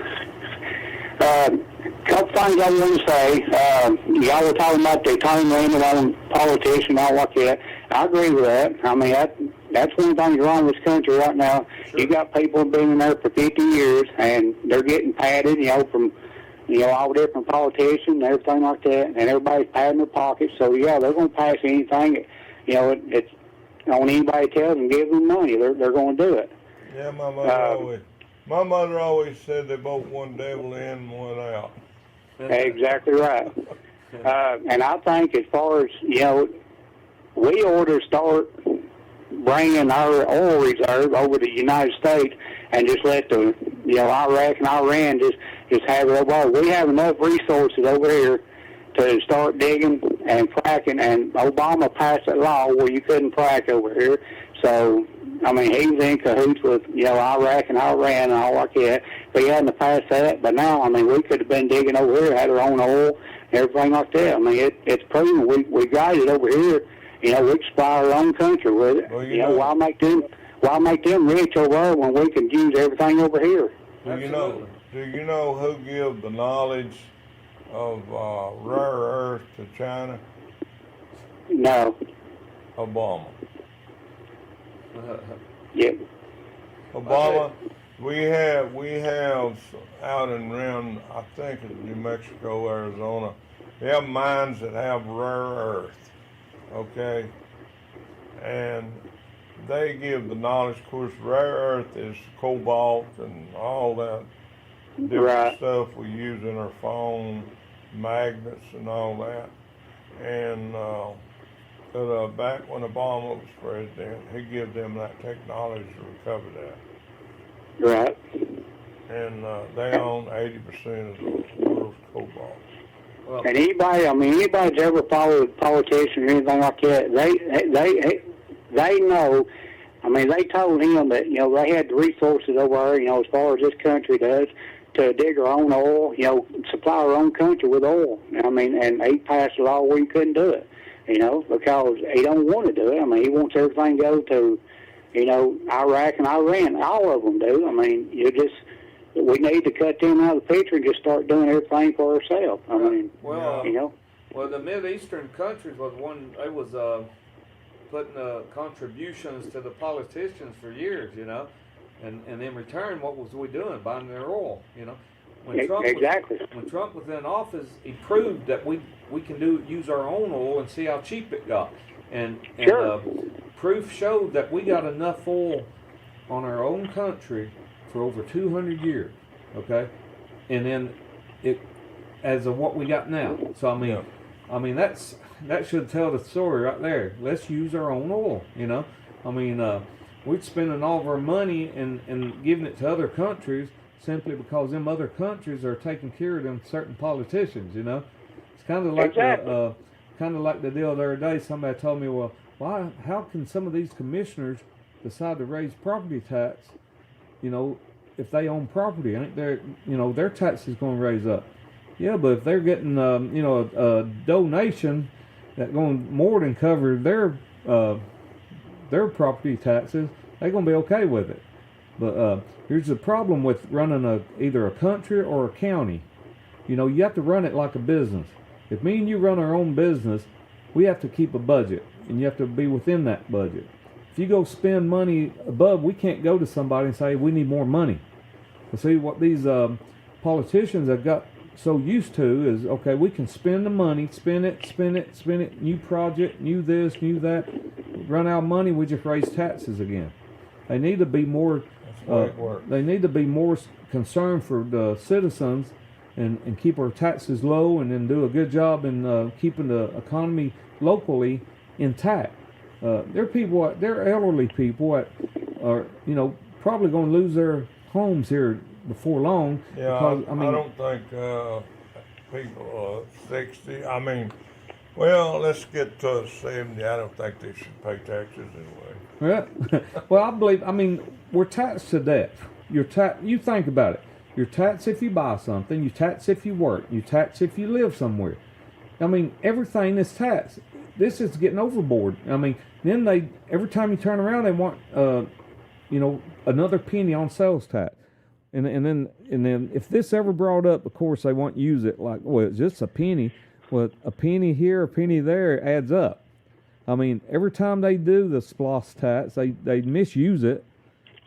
D: Couple things I want to say. Y'all were talking about the time limit on politicians and all like that. I agree with that. I mean, that's one thing wrong with this country right now. Sure. You got people been in there for 50 years, and they're getting padded, you know, from, you know, all different politicians and everything like that, and everybody's padding their pockets. So, yeah, they're going to pass anything, you know, it's on anybody tells them, give them money. They're going to do it.
B: Yeah, my mother always said they both one devil in and one out.
D: Exactly right. And I think as far as, you know, we ought to start bringing our oil reserve over to the United States and just let Iraq and Iran just have it over. We have enough resources over here, to start digging and fracking, and Obama passed that law where you couldn't frack over here. So, I mean, he was in cahoots with, Iraq and Iran and all like that. But he hadn't passed that. But now, I mean, we could have been digging over here, had our own oil, and everything like that. I mean, it's proven we got it over here. We can supply our own country with it.
B: Well,
D: why make them rich over there when we can use everything over here?
B: Do you know who give the knowledge of rare earth to China?
D: No.
B: Obama.
D: Yep.
B: Obama. We have out and around, I think it's New Mexico, Arizona. We have mines that have rare earth. Okay, and they give the knowledge. Of course, rare earth is cobalt and all that different stuff we use in our phone, magnets and all that. And back when Obama was president, he gave them that technology to recover that.
D: Right.
B: And they own 80% of the world's cobalt.
D: Well, and anybody's ever followed politicians or anything like that, they know. I mean, they told him that they had the resources over there, as far as this country does, to dig our own oil, supply our own country with oil. I mean, and he passed a law where you couldn't do it, because he don't want to do it. I mean, he wants everything to go to, Iraq and Iran. All of them do. I mean, we need to cut them out of the picture and just start doing everything for ourselves. I mean,
C: well, the Mideastern countries was one. They was putting contributions to the politicians for years, and in return, what was we doing? Buying their oil, When Trump was in office, he proved that we can use our own oil and see how cheap it got, and proof showed that we got enough oil on our own country for over 200 years, okay, and then it as of what we got now. So I mean that should tell the story right there. Let's use our own oil, we're spending all of our money and giving it to other countries simply because them other countries are taking care of them certain politicians. It's kind of like the deal the other day. Somebody told me, well, how can some of these commissioners decide to raise property tax? If they own property, ain't their tax is going to raise up. Yeah, but if they're getting, a donation that going more than cover their property taxes, they're going to be okay with it. But here's the problem with running either a country or a county. You have to run it like a business. If me and you run our own business, we have to keep a budget, and you have to be within that budget. If you go spend money above, we can't go to somebody and say, we need more money. But see, what these politicians have got so used to is, okay, we can spend the money, spend it, new project, new this, new that. Run out of money, we just raise taxes again. They need to be more concerned for the citizens and keep our taxes low, and then do a good job in keeping the economy locally intact. They're elderly people that are, probably going to lose their homes here before long.
B: Yeah,
C: because,
B: I don't think people 60. Let's get to 70. I don't think they should pay taxes anyway.
C: Yeah. Well, I believe. We're taxed to death. You think about it. You're taxed if you buy something. You tax if you work. You tax if you live somewhere. Everything is taxed. This is getting overboard. Then every time you turn around, they want another penny on sales tax. And then if this ever brought up, of course they won't use it like, well, it's just a penny. Well, a penny here, a penny there adds up. Every time they do the SPLOST tax, they misuse it.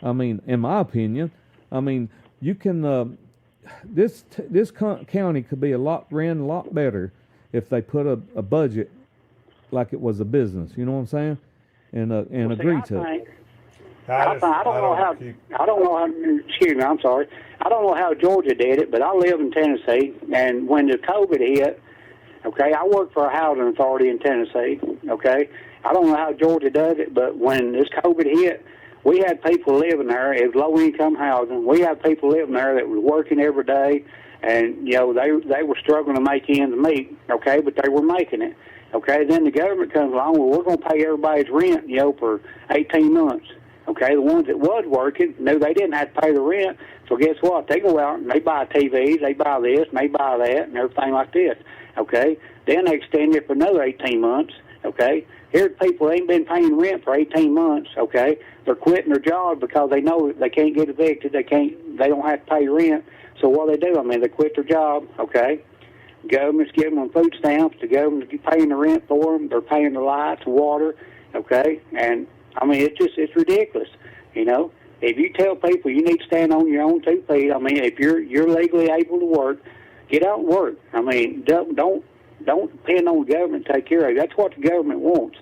C: In my opinion, you can this county could be ran a lot better if they put a budget like it was a business. You know what I'm saying? And agree to it.
D: I don't know how. Excuse me, I'm sorry. I don't know how Georgia did it, but I live in Tennessee, and when the COVID hit, okay, I work for a housing authority in Tennessee. Okay, I don't know how Georgia does it, but when this COVID hit, we had people living there. It was low income housing. We had people living there that was working every day, and they were struggling to make ends meet. Okay, but they were making it. Okay, then the government comes along. Well, we're going to pay everybody's rent, for 18 months. Okay, the ones that was working knew they didn't have to pay the rent. So guess what? They go out and they buy TVs, they buy this, and they buy that, and everything like this. Okay, then they extend it for another 18 months. Okay, here's people ain't been paying rent for 18 months. Okay, they're quitting their job because they know that they can't get evicted. They don't have to pay rent. So what do? They quit their job. Okay. Government's giving them food stamps. The government's paying the rent for them. They're paying the lights and water, okay? And, it's ridiculous, If you tell people you need to stand on your own 2 feet, if you're legally able to work, get out and work. Don't depend on the government to take care of you. That's what the government wants.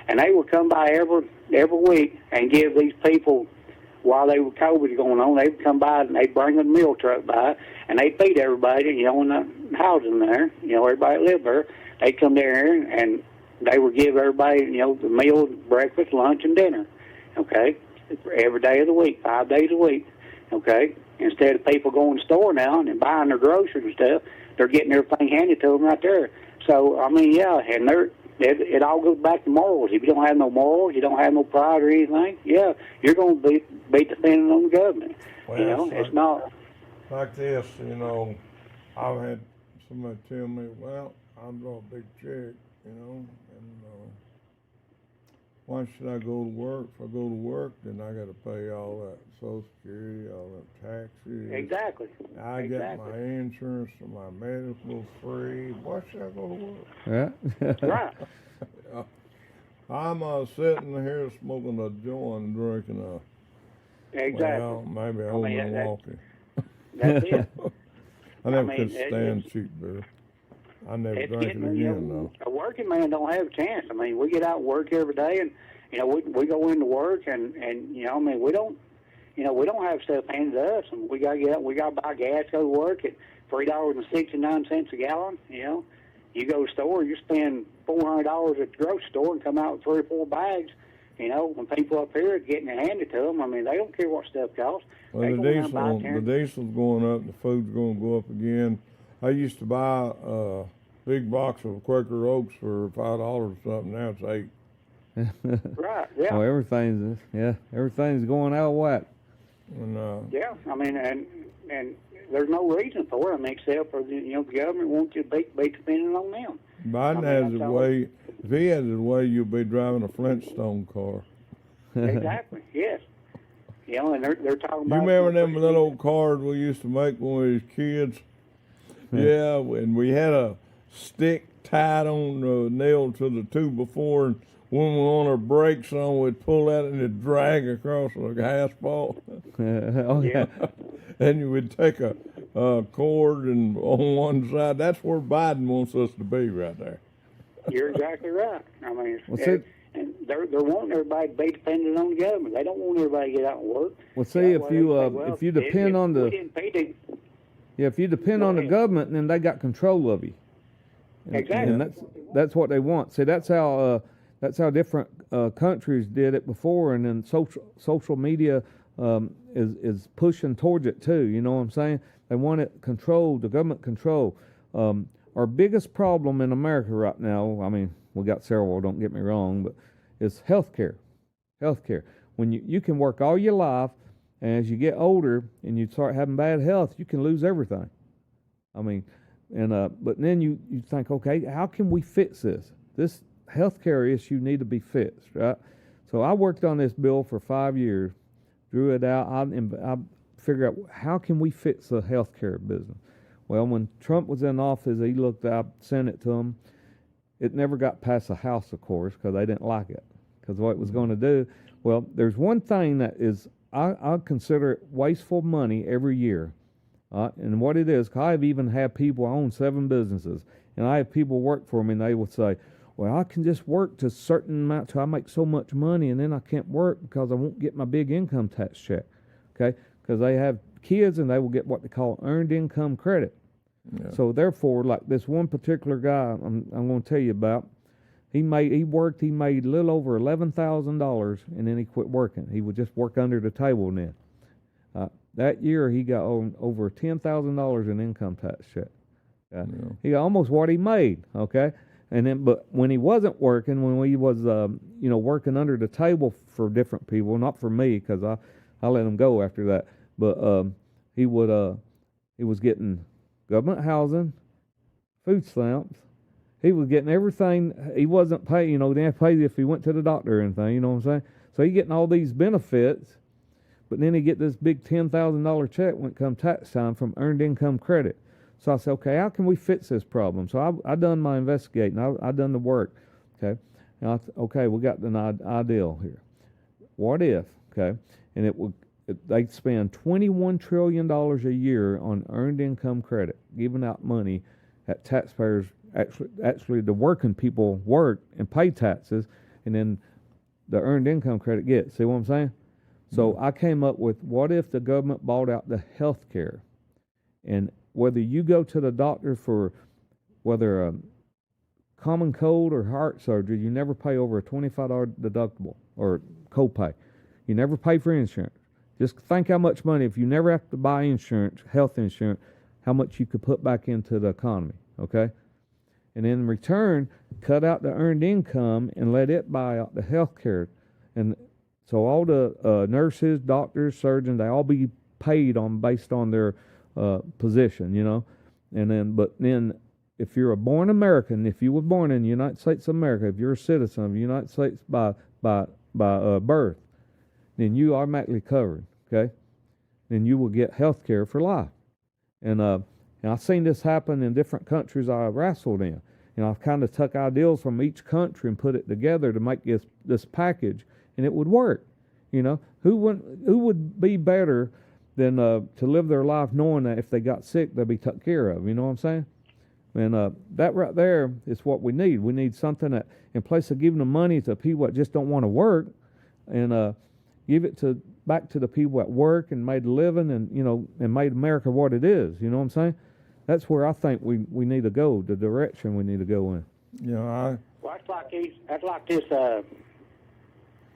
D: And they will come by every week and give these people, while COVID was going on, they would come by and they'd bring a meal truck by, and they'd feed everybody, in the housing there, everybody that lived there. They'd come there and they would give everybody, the meal, breakfast, lunch, and dinner, okay, every day of the week, 5 days a week, okay. Instead of people going to the store now and buying their groceries and stuff, they're getting everything handed to them right there. So, and it all goes back to morals. If you don't have no morals, you don't have no pride or anything, you're going to be dependent on the government.
B: Well,
D: it's not.
B: Like this, I've had somebody tell me, well, I'm draw a big check, and why should I go to work? If I go to work, then I got to pay all that Social Security, all that taxes.
D: Exactly.
B: I get my insurance and my medical free. Why should I go to work?
C: Yeah.
D: Right.
B: I'm sitting here smoking a joint and drinking
D: Exactly.
B: Well, maybe I won't walking.
D: That's it.
B: I never could stand cheap beer. I never drank it again, though.
D: A working man don't have a chance. We get out and work every day, and we go into work, and we don't have stuff handed to us, and we gotta get up, we gotta buy gas, go to work at $3.69 a gallon. You go to the store, you spend $400 at the grocery store and come out with 3 or 4 bags. When people up here are getting it handed to them, they don't care what stuff costs.
B: Well, the diesel's going up, the food's going to go up again. I used to buy a big box of Quaker Oats for $5 or something. Now it's $8.
D: Right. Yeah.
C: Oh, everything's going out of whack.
B: And,
D: and there's no reason for it. Except for the government wants you to be dependent on them.
B: Biden has his way. If he has his way, you'll be driving a Flintstone car.
D: Exactly. Yes. And they're talking about.
B: You remember them little old cars we used to make when we was kids? Yeah, and we had a stick tied on the nail to the 2x4, and when we were on our brakes on, we'd pull that and it'd drag across like asphalt.
C: Oh, yeah.
B: And you would take a cord and on one side. That's where Biden wants us to be right there.
D: You're exactly right. And they're wanting everybody to be dependent on the government. They don't want everybody to get out and work.
C: Well, see, if you depend on the if you depend on the government, then they got control of you.
D: Exactly.
C: And that's what they want. See, that's how different countries did it before, and then social media is pushing towards it too. You know what I'm saying? They want it controlled, the government control. Our biggest problem in America right now, we got several, don't get me wrong, but it's healthcare. Healthcare. When you can work all your life, and as you get older and you start having bad health, you can lose everything. But then you think, okay, how can we fix this? This healthcare issue need to be fixed, right? So I worked on this bill for 5 years, drew it out, I figured out how can we fix the healthcare business. Well, when Trump was in office, he looked up, sent it to him. It never got past the House, of course, because they didn't like it, because what it was going to do. Well, there's one thing that is, I consider it wasteful money every year. And what it is, 'cause I've even had people, I own 7 businesses, and I have people work for me, and they would say, well, I can just work to a certain amount till I make so much money, and then I can't work because I won't get my big income tax check, okay? Because they have kids, and they will get what they call earned income credit. Yeah. So therefore, like this one particular guy I'm going to tell you about, he made a little over $11,000, and then he quit working. He would just work under the table then.
E: that year he got over $10,000 in income tax check.
B: Yeah.
E: He got almost what he made. Okay, and then but when he wasn't working, when we was working under the table for different people, not for me because I let him go after that. But he was getting government housing, food stamps. He was getting everything. He wasn't paid. They didn't have to pay if he went to the doctor or anything. You know what I'm saying? So he getting all these benefits, but then he get this big $10,000 check when it come tax time from earned income credit. So I said, okay, how can we fix this problem? So I done my investigating. I done the work. Okay, and okay, we got an ideal here. What if? Okay, and they'd spend $21 trillion a year on earned income credit, giving out money that taxpayers actually the working people work and pay taxes, and then the earned income credit gets. See what I'm saying? So I came up with, what if the government bought out the health care, and whether you go to the doctor for whether a common cold or heart surgery, you never pay over a $25 deductible or copay. You never pay for insurance. Just think how much money, if you never have to buy insurance, health insurance, how much you could put back into the economy, okay? And in return, cut out the earned income and let it buy out the health care. And so all the nurses, doctors, surgeons, they all be paid based on their position, but then if you're a born American, if you were born in the United States of America, if you're a citizen of the United States by birth, then you automatically covered, okay? Then you will get health care for life. And I've seen this happen in different countries I wrestled in. I've kind of took ideals from each country and put it together to make this package, and it would work. Who would be better than to live their life knowing that if they got sick, they'll be taken care of. You know what I'm saying? And that right there is what we need. We need something that, in place of giving the money to people that just don't want to work, and give it back to the people that work and made a living, and made America what it is. You know what I'm saying? That's where I think we need to go, the direction we need to go in.
D: Well, that's like this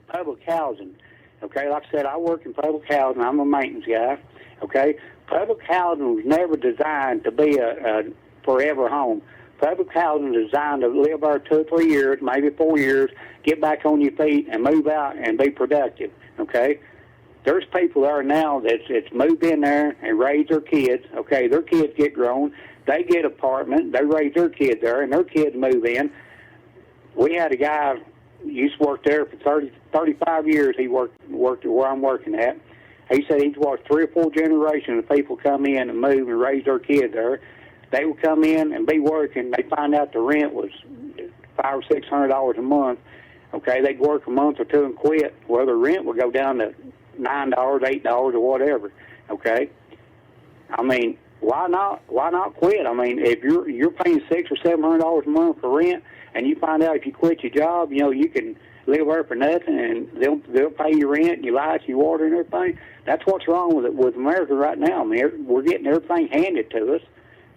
D: public housing. Okay, like I said, I work in public housing. I'm a maintenance guy. Okay, public housing was never designed to be a forever home. Public housing is designed to live there 2 or 3 years, maybe 4 years, get back on your feet and move out and be productive. Okay, there's people there now that's moved in there and raised their kids. Okay, their kids get grown, they get an apartment, they raise their kids there, and their kids move in. We had a guy used to work there for 35 years. He worked where I'm working at. He said he's watched 3 or 4 generations of people come in and move and raise their kids there. They would come in and be working. They find out the rent was $500 or $600 a month. Okay, they'd work a month or 2 and quit. Well, the rent would go down to $9, $8 or whatever. Okay, I mean, why not quit? I mean, if you're paying $600 or $700 a month for rent, and you find out if you quit your job, you can live there for nothing, and they'll pay your rent, your lights, your water, and everything. That's what's wrong with America right now. I mean, we're getting everything handed to us.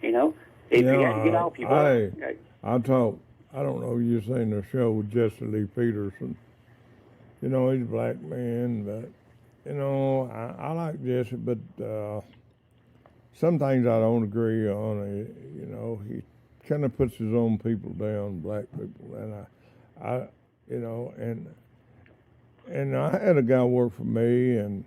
D: If you have to get off your butt.
B: I don't know, you've seen the show with Jesse Lee Peterson. He's a black man, but, I like Jesse, but some things I don't agree on. He kind of puts his own people down, black people, and and I had a guy work for me, and,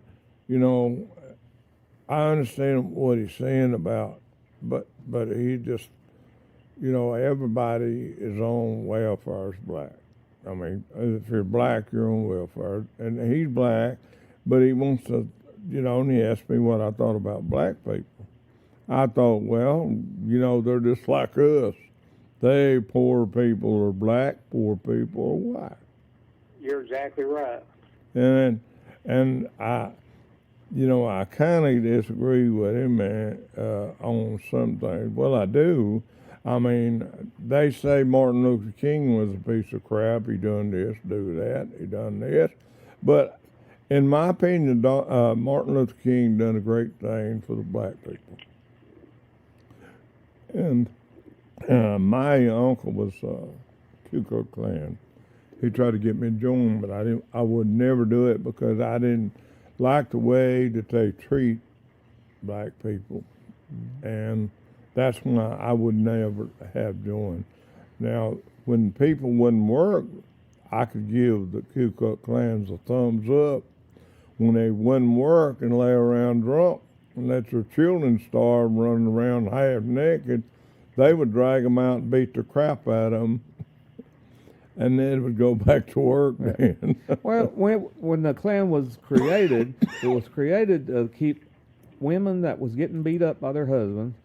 B: I understand what he's saying about, but he just, everybody is on welfare is black. I mean, if you're black, you're on welfare. And he's black, but he wants to, and he asked me what I thought about black people. I thought, well, they're just like us. They poor people are black, poor people are white.
D: You're exactly right.
B: And I kind of disagree with him, man, on some things. Well, I do. I mean, they say Martin Luther King was a piece of crap. He done this, do that, he done this. But in my opinion, Martin Luther King done a great thing for the black people. And my uncle was Ku Klux Klan. He tried to get me to join, but I would never do it because I didn't like the way that they treat black people, and that's why I would never have joined. Now, when people wouldn't work, I could give the Ku Klux Klans a thumbs up. When they wouldn't work and lay around drunk and let their children starve running around half naked, they would drag them out and beat the crap out of them, and then would go back to work. Man.
E: Well, when the Klan was created, it was created to keep women that was getting beat up by their husbands,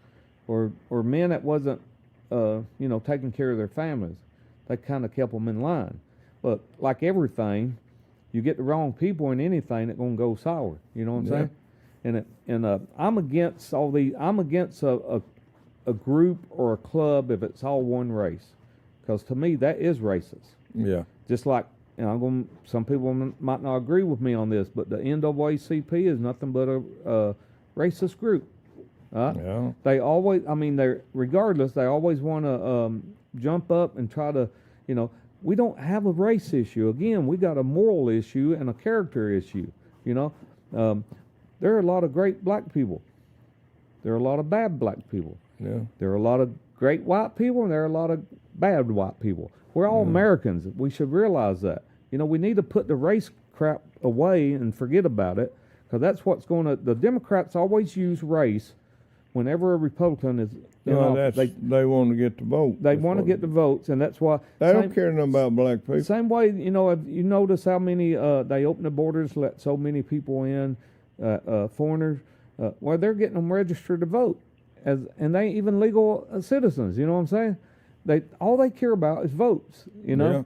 E: or men that wasn't, taking care of their families. They kind of kept them in line. But like everything, you get the wrong people in anything, it's gonna go sour. You know what I'm saying? And I'm against all these. I'm against a group or a club if it's all one race, because to me that is racist.
B: Yeah.
E: Just like, some people might not agree with me on this, but the NAACP is nothing but a racist group.
B: Yeah.
E: They always, regardless, they always want to jump up and try to, we don't have a race issue. Again, we got a moral issue and a character issue. There are a lot of great black people. There are a lot of bad black people.
B: Yeah.
E: There are a lot of great white people, and there are a lot of bad white people. We're all Americans. We should realize that. We need to put the race crap away and forget about it, because that's what's going to. The Democrats always use race whenever a Republican is.
B: They want to get the vote.
E: They want to get the votes, and that's why
B: they don't care nothing about black people.
E: Same way, have you noticed how many they open the borders, let so many people in, foreigners? Well, they're getting them registered to vote, and they ain't even legal citizens. You know what I'm saying? All they care about is votes.
B: Yeah.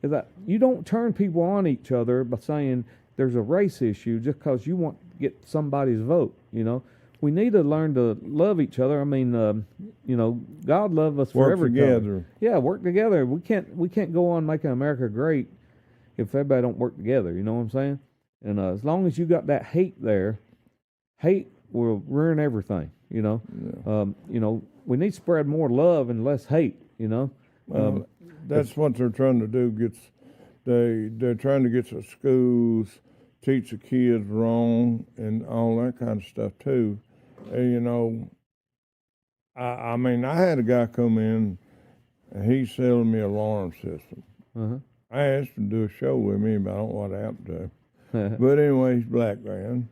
E: Is that you don't turn people on each other by saying there's a race issue just because you want to get somebody's vote. We need to learn to love each other. God love us
B: Work
E: for every
B: together.
E: color. Yeah, work together. We can't go on making America great if everybody don't work together. You know what I'm saying? And as long as you got that hate there, hate will ruin everything.
B: Yeah.
E: We need to spread more love and less hate.
B: That's what they're trying to do. They're trying to get the schools, teach the kids wrong and all that kind of stuff too. And, I had a guy come in and he's selling me an alarm system.
E: Uh-huh.
B: I asked him to do a show with me, but I don't know what happened to him. But anyway, he's a black man.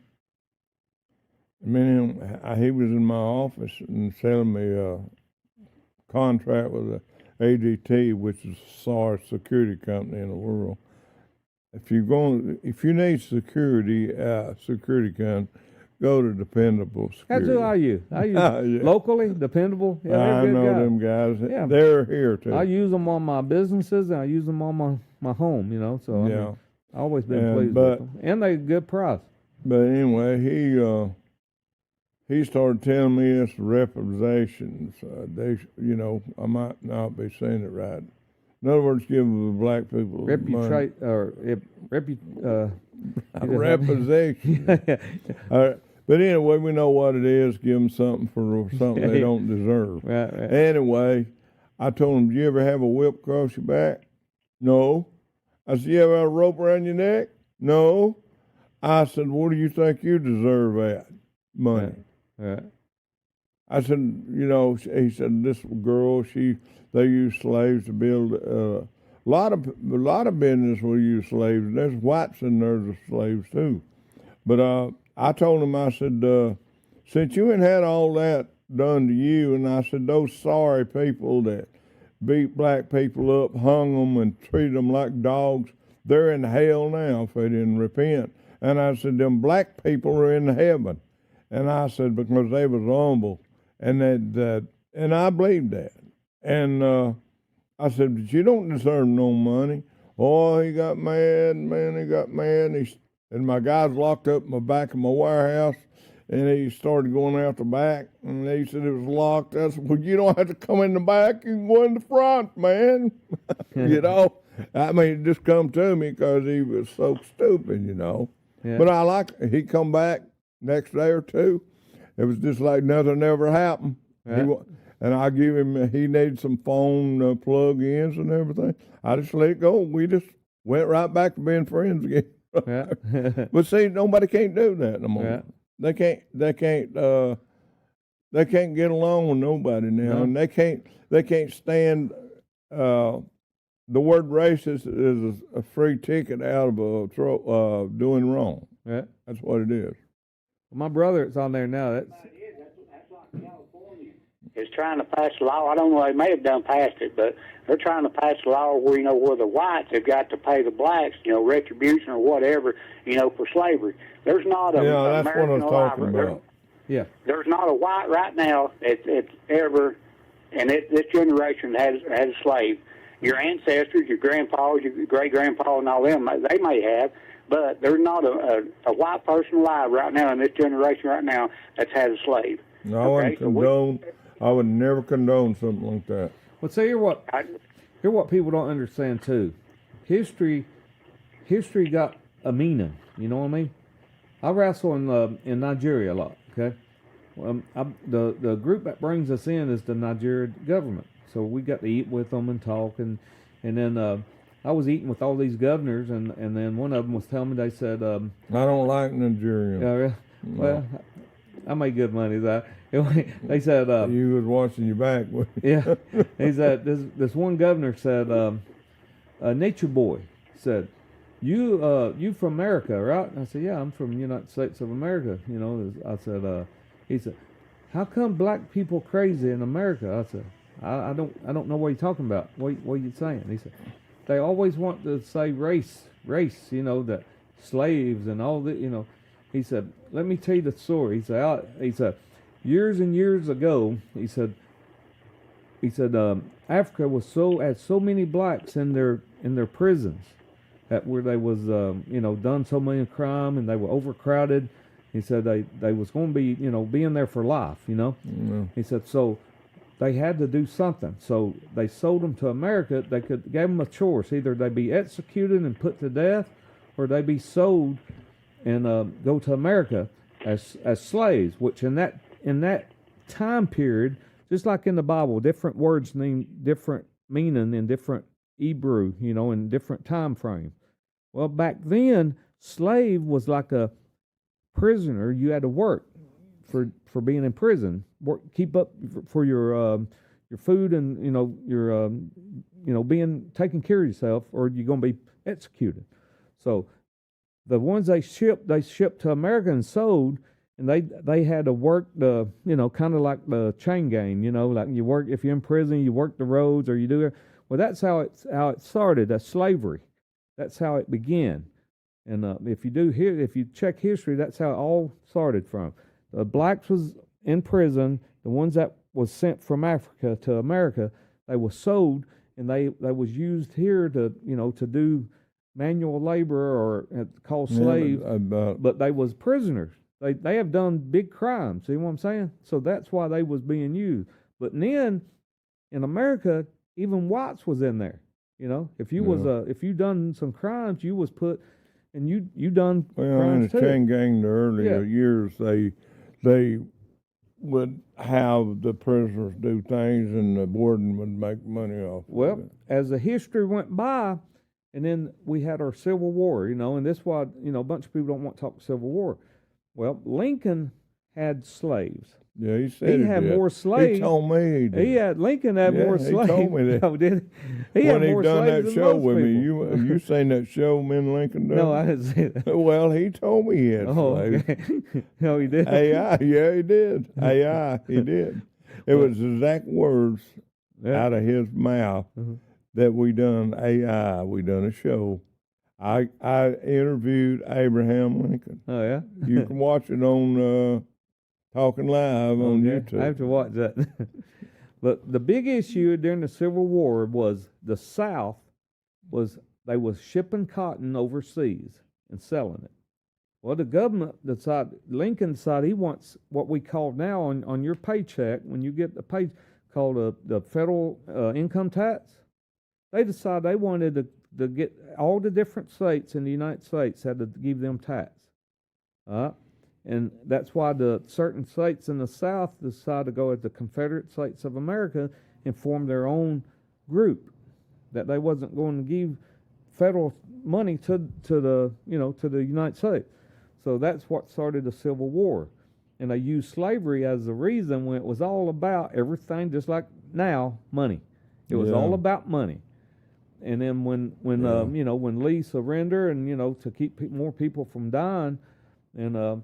B: He was in my office and selling me a contract with the ADT, which is the sorest security company in the world. If you need security gun, go to Dependable Security.
E: That's who I use.
B: Yeah.
E: Locally, Dependable. Yeah,
B: I
E: they're good
B: know
E: guys.
B: them guys.
E: Yeah.
B: They're here too.
E: I use them on my businesses, and I use them on my home. So
B: Yeah.
E: I've always been pleased with them, and they're a good price.
B: But anyway, he started telling me it's reparations. I might not be saying it right. In other words, giving the black people money. Representation. All right. But anyway, we know what it is. Give them something for something they don't deserve.
E: Right.
B: Anyway, I told him, "Do you ever have a whip across your back?" No. I said, "You ever have a rope around your neck?" No. I said, "What do you think you deserve at? Money."
E: Right.
B: I said, he said, this girl, they use slaves to build a lot of business will use slaves. There's whites in there as slaves too. But I told him, I said, since you ain't had all that done to you, and I said, those sorry people that beat black people up, hung them, and treated them like dogs, they're in hell now if they didn't repent. And I said, them black people are in heaven. And I said, because they was humble, and and I believed that. And I said, but you don't deserve no money. Oh, he got mad, man, he got mad. And my guys locked up in the back of my warehouse, and he started going out the back, and he said it was locked. I said, well, you don't have to come in the back, you can go in the front, man. It just come to me because he was so stupid,
E: Yeah.
B: But he come back next day or two. It was just like nothing ever happened.
E: Yeah.
B: And I give him, he needed some phone plug-ins and everything. I just let it go. We just went right back to being friends again.
E: Yeah.
B: But see, nobody can't do that no more.
E: Yeah.
B: they can't get along with nobody now,
E: No.
B: and they can't stand. The word racist is a free ticket out of doing wrong.
E: Yeah.
B: That's what it is.
E: My brother, it's on there now. That's
D: like California is trying to pass a law. I don't know, they may have done passed it, but they're trying to pass a law where, where the whites have got to pay the blacks, retribution or whatever, for slavery. There's not a
B: Yeah, that's
D: American
B: what I was talking
D: alive.
B: about.
E: yeah.
D: There's not a white right now it's ever, and this generation has a slave. Your ancestors, your grandpas, your great-grandpa, and all them, they may have, but there's not a white person alive right now in this generation right now that's had a slave.
B: No, I would never condone something like that.
E: Well, so here's what people don't understand too. History got a meaning. You know what I mean? I wrestle in Nigeria a lot. Okay, the group that brings us in is the Nigerian government. So we got to eat with them and talk, and then I was eating with all these governors, and then one of them was telling me, they said,
B: I don't like Nigerians.
E: yeah, well, I made good money. They said,
B: you was watching your back.
E: yeah, he said, this one governor said, Nature Boy said, you from America, right? And I said, yeah, I'm from the United States of America. I said, he said, how come black people crazy in America? I said, I don't know what you're talking about. What are you saying? He said, they always want to say race, that slaves and all that, He said, let me tell you the story. He said, years and years ago, he said, Africa had so many blacks in their prisons that where they was, done so many crime and they were overcrowded. He said they was going to be, being there for life,
B: Mm-hmm.
E: He said, so they had to do something. So they sold them to America. They gave them a choice. Either they be executed and put to death, or they be sold and go to America as slaves, which in that time period, just like in the Bible, different words mean different meaning in different Hebrew, in different time frame. Well, back then, slave was like a prisoner. You had to work for being in prison, keep up for your food and your being taking care of yourself, or you're gonna be executed. So the ones they shipped to America and sold, and they had to work the kind of like the chain gang, like you work, if you're in prison, you work the roads or you do it. Well, that's how it started. That's slavery. That's how it began. And if you check history, that's how it all started from. The blacks was in prison. The ones that was sent from Africa to America, they were sold, and they was used here to do manual labor or called slaves. But they was prisoners. They have done big crimes. See what I'm saying? So that's why they was being used. But then in America, even whites was in there. If you was if you done some crimes, you was put, and you done crimes
B: in the
E: too.
B: chain gang, the earlier years, they would have the prisoners do things, and the warden would make money off.
E: Well,
B: of it.
E: as the history went by, and then we had our Civil War, and that's why a bunch of people don't want to talk Civil War. Well, Lincoln had slaves.
B: Yeah, he said
E: he had more slaves.
B: He told me he did.
E: Lincoln had more slaves.
B: He told me that.
E: No, did he? He
B: when
E: had
B: he
E: more
B: done
E: slaves
B: that
E: than
B: show
E: most
B: with me,
E: people.
B: you seen that show me and Lincoln done?
E: No, I didn't see that.
B: Well, he told me he had slaves.
E: Okay. No, he did.
B: AI, yeah, he did. AI, he did. It was exact words out of his mouth that we done AI. We done a show. I interviewed Abraham Lincoln.
E: Oh yeah.
B: You can watch it on Talkin Live on YouTube.
E: I have to watch that. But the big issue during the Civil War was the South they was shipping cotton overseas and selling it. Well, the government decided, Lincoln decided he wants what we call now on your paycheck, when you get the pay, called the federal income tax. They decided they wanted to get all the different states in the United States had to give them tax. And that's why the certain states in the South decided to go as the Confederate States of America and form their own group, that they wasn't going to give federal money to the United States. So that's what started the Civil War. And they used slavery as the reason when it was all about everything, just like now, money. It was all about money. And then when when Lee surrendered and, to keep more people from dying, and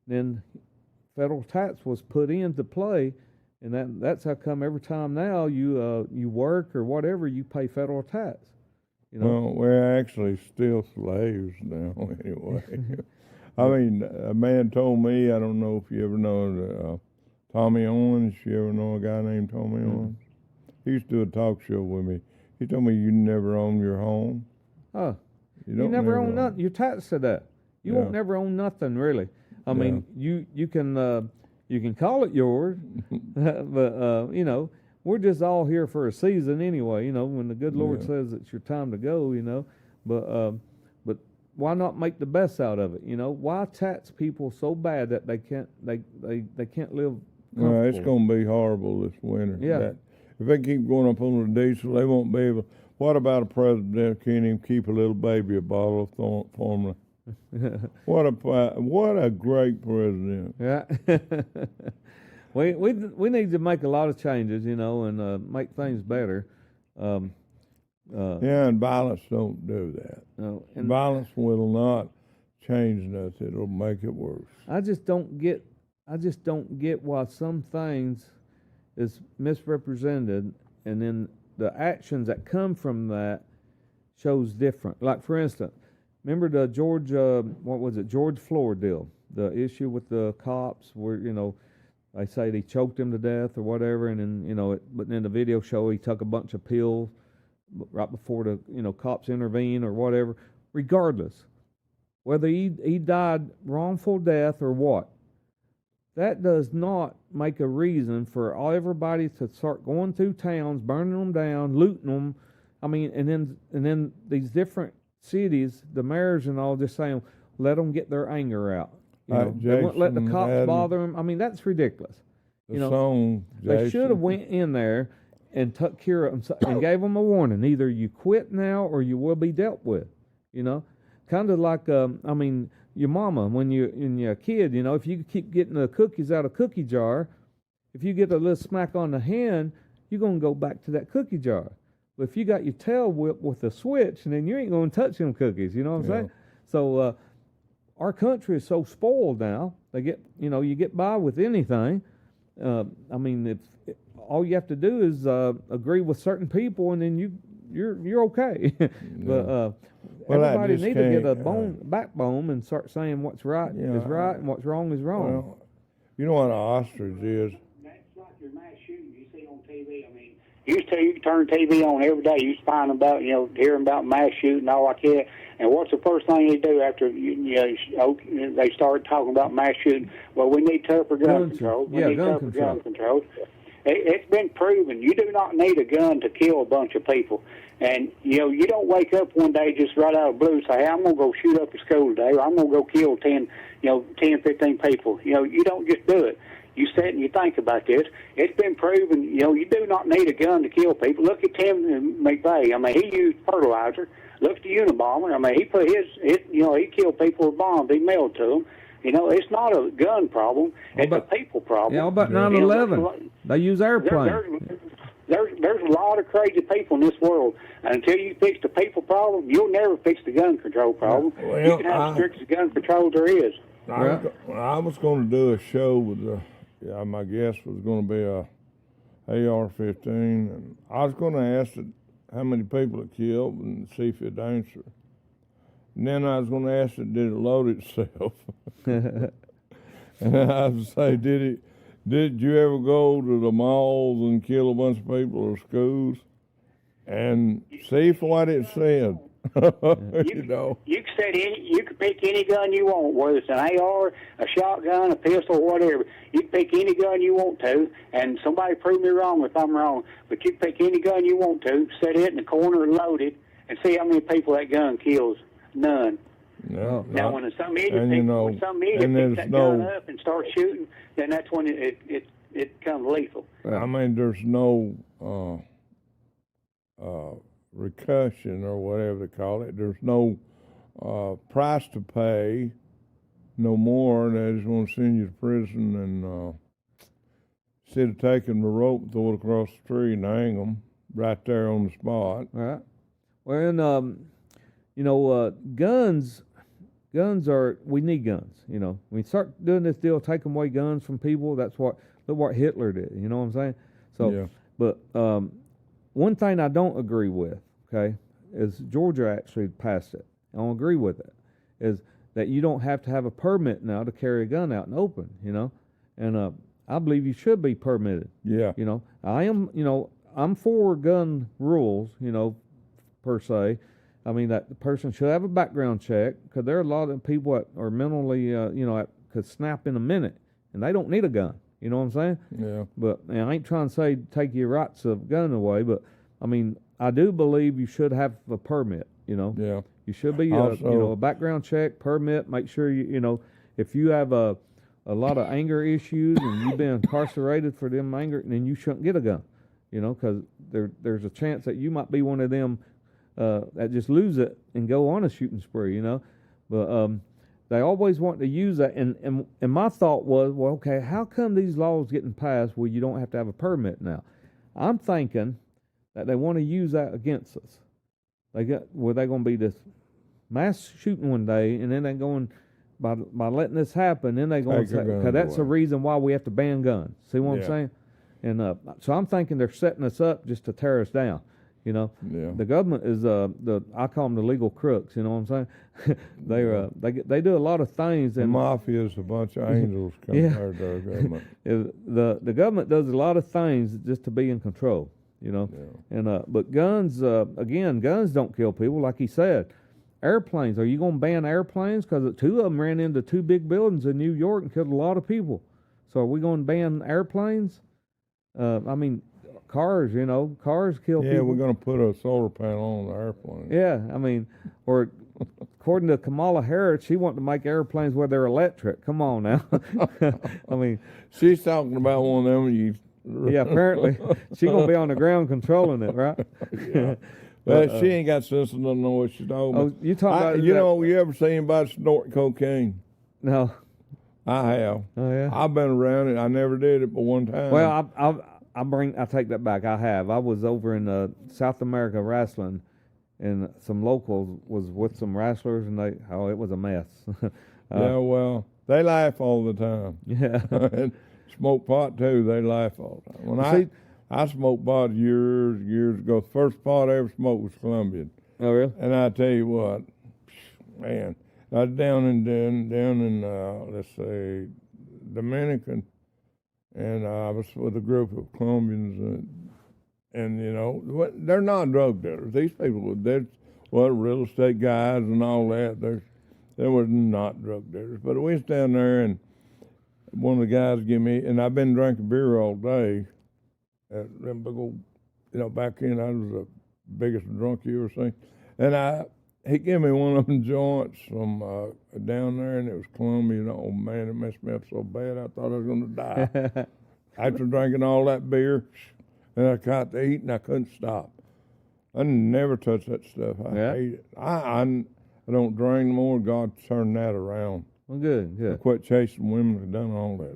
E: then federal tax was put into play, and that's how come every time now you work or whatever, you pay federal tax.
B: Well, we're actually still slaves now, anyway. I mean, a man told me, I don't know if you ever know Tommy Owens. You ever know a guy named Tommy Owens? He used to do a talk show with me. He told me you never own your home.
E: Oh,
B: You
E: never own nothing. You're taxed to that. You won't never own nothing, really. I mean, you can call it yours, but we're just all here for a season anyway. When the good Lord says it's your time to go, but why not make the best out of it? Why tax people so bad that they can't live comfortable?
B: Well, it's going to be horrible this winter.
E: Yeah.
B: If they keep going up on the diesel, they won't be able. What about a president that can't even keep a little baby a bottle of formula? What a great president.
E: Yeah. we need to make a lot of changes, and make things better.
B: And violence don't do that.
E: No, and
B: Violence will not change nothing. It'll make it worse.
E: I just don't get why some things is misrepresented, and then the actions that come from that shows different. Like, for instance, remember the George Floyd deal, the issue with the cops where, they say they choked him to death or whatever, and then, but then the video show he took a bunch of pills right before the, cops intervene or whatever. Regardless, whether he died wrongful death or what, that does not make a reason for everybody to start going through towns, burning them down, looting them. I mean, and then these different cities, the mayors and all, just saying, let them get their anger out. They won't let the cops bother them. I mean, that's ridiculous. They should have went in there and took care of them and gave them a warning. Either you quit now or you will be dealt with. Kind of like your mama when you're a kid. If you keep getting the cookies out of cookie jar, if you get a little smack on the hand, you're gonna go back to that cookie jar. But if you got your tail whipped with a switch, then you ain't gonna touch them cookies. You know what I'm saying? So our country is so spoiled now. They get you get by with anything. If all you have to do is agree with certain people, and then you're okay. But everybody needs to get a backbone and start saying what's right is right and what's wrong is wrong.
B: Well, you know what an ostrich is?
D: That's like your mass shooting you see on TV. I mean, you can turn TV on every day. You find about, hearing about mass shooting, all like that. And what's the first thing they do after they start talking about mass shooting? Well, we need tougher gun control. We need tougher gun control. It's been proven you do not need a gun to kill a bunch of people. And, you don't wake up one day just right out of the blue and say, hey, I'm going to go shoot up a school today, or I'm going to go kill 10, 15 people. You don't just do it. You sit and you think about this. It's been proven, you do not need a gun to kill people. Look at Tim McVeigh. I mean, he used fertilizer. Look at the Unabomber. I mean, he put he killed people with bombs. He mailed to them. It's not a gun problem. It's a people problem.
E: Yeah, how about 9/11? They use airplanes.
D: There's a lot of crazy people in this world. And until you fix the people problem, you'll never fix the gun control problem.
B: Well,
D: you can have the strictest gun control there is.
B: I was going to do a show with my guest was going to be a AR-15, and I was going to ask it how many people it killed and see if it'd answer. And then I was going to ask it, did it load itself? And I would say, did you ever go to the malls and kill a bunch of people or schools? And see what it said.
D: You can pick any gun you want, whether it's an AR, a shotgun, a pistol, whatever. You can pick any gun you want to, and somebody prove me wrong if I'm wrong, but you can pick any gun you want to, set it in the corner and load it, and see how many people that gun kills. None.
B: No,
D: now, when some idiot picks that gun up and starts shooting, then that's when it becomes lethal.
B: I mean, there's no recussion or whatever they call it. There's no price to pay no more, and they just want to send you to prison and instead of taking the rope, throw it across the tree and hang them right there on the spot.
E: Right. Well, and guns are, we need guns. You know, when we start doing this deal, taking away guns from people, look what Hitler did. You know what I'm saying? So,
B: Yeah.
E: but one thing I don't agree with, okay, is Georgia actually passed it. I don't agree with it. Is that you don't have to have a permit now to carry a gun out in the open. You know, and I believe you should be permitted.
B: Yeah.
E: You know, I'm for gun rules, per se. I mean, that the person should have a background check, because there are a lot of people that are mentally, that could snap in a minute, and they don't need a gun. You know what I'm saying?
B: Yeah.
E: But and I ain't trying to say take your rights of gun away, but I mean, I do believe you should have a permit.
B: Yeah.
E: You should be,
B: Also,
E: a background check, permit. Make sure if you have a lot of anger issues and you've been incarcerated for them anger, then you shouldn't get a gun. Because there's a chance that you might be one of them that just lose it and go on a shooting spree. But they always want to use that, and my thought was, well, okay, how come these laws getting passed where you don't have to have a permit now? I'm thinking that they want to use that against us. They're going to be this mass shooting one day, and then they're going by letting this happen, then they're going to say, because that's the reason why we have to ban guns. See what I'm saying? And so I'm thinking they're setting us up just to tear us down.
B: Yeah.
E: The government is I call them the legal crooks. You know what I'm saying? They do a lot of things.
B: The
E: And
B: mafia is a bunch of angels compared to our government.
E: the government does a lot of things just to be in control.
B: Yeah.
E: And but guns, again, guns don't kill people, like he said. Airplanes, are you going to ban airplanes? Because two of them ran into two big buildings in New York and killed a lot of people. So are we going to ban airplanes? I mean, cars, cars kill people.
B: Yeah, we're going to put a solar panel on the airplane.
E: Yeah, I mean, or according to Kamala Harris, she wanted to make airplanes where they're electric. Come on now. I mean,
B: she's talking about one of them.
E: Yeah, apparently she's going to be on the ground controlling it, right?
B: Yeah. But she ain't got sense enough to know what she's talking about.
E: Oh, you talking about
B: you ever seen anybody snort cocaine?
E: No.
B: I have.
E: Oh, yeah?
B: I've been around it. I never did it but one time.
E: Well, I take that back. I have. I was over in South America wrestling, and some locals was with some wrestlers, and it was a mess.
B: Yeah, well, they laugh all the time.
E: Yeah.
B: And smoke pot too. They laugh all the time. When I smoked pot years ago. The first pot I ever smoked was Colombian.
E: Oh, really?
B: And I tell you what, man, I was down in let's say Dominican, and I was with a group of Colombians, and they're not drug dealers. These people, they're real estate guys and all that. They were not drug dealers. But we was down there, and one of the guys gave me, and I've been drinking beer all day. Them big old, back then I was the biggest drunk you ever seen. And he gave me one of them joints from down there, and it was Colombian. Oh man, it messed me up so bad I thought I was going to die. After drinking all that beer, and I got to eat, and I couldn't stop. I never touch that stuff. I hate it. I don't drink no more. God turned that around.
E: Well, good.
B: I quit chasing women and done all that.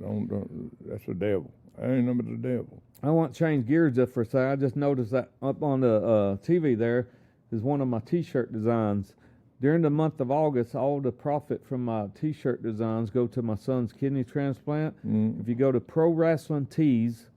B: That's the devil. I ain't nothing but the devil.
E: I want to change gears just for a second. I just noticed that up on the TV there is one of my T-shirt designs. During the month of August, all the profit from my T-shirt designs go to my son's kidney transplant.
B: Mm.
E: If you go to Pro Wrestling Tees,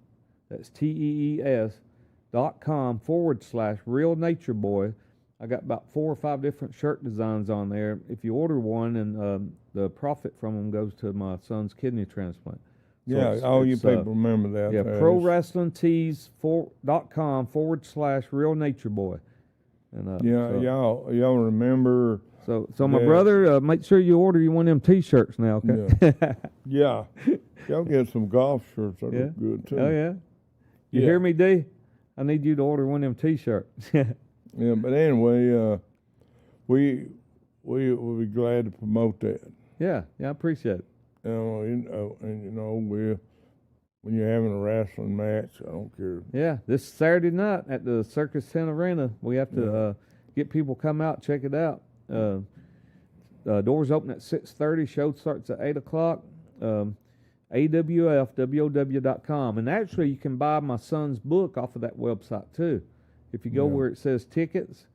E: that's TEES.com/Real Nature Boy, I got about 4 or 5 different shirt designs on there. If you order one, and the profit from them goes to my son's kidney transplant. So
B: you people remember that.
E: Yeah, ProWrestlingTees.com/Real Nature Boy. And
B: y'all remember.
E: So my brother, make sure you order you one of them T-shirts now, okay?
B: Yeah. Y'all get some golf shirts that look good too.
E: Oh yeah. You hear me, D? I need you to order one of them T-shirts.
B: Yeah, but anyway, we'll be glad to promote that.
E: Yeah, I appreciate it.
B: When you're having a wrestling match, I don't care.
E: Yeah, this Saturday night at the Circus Tent Arena, we have to get people come out, check it out. Doors open at 6:30. Show starts at 8 o'clock. AWFWOW.com. And actually, you can buy my son's book off of that website too. If you go where it says tickets,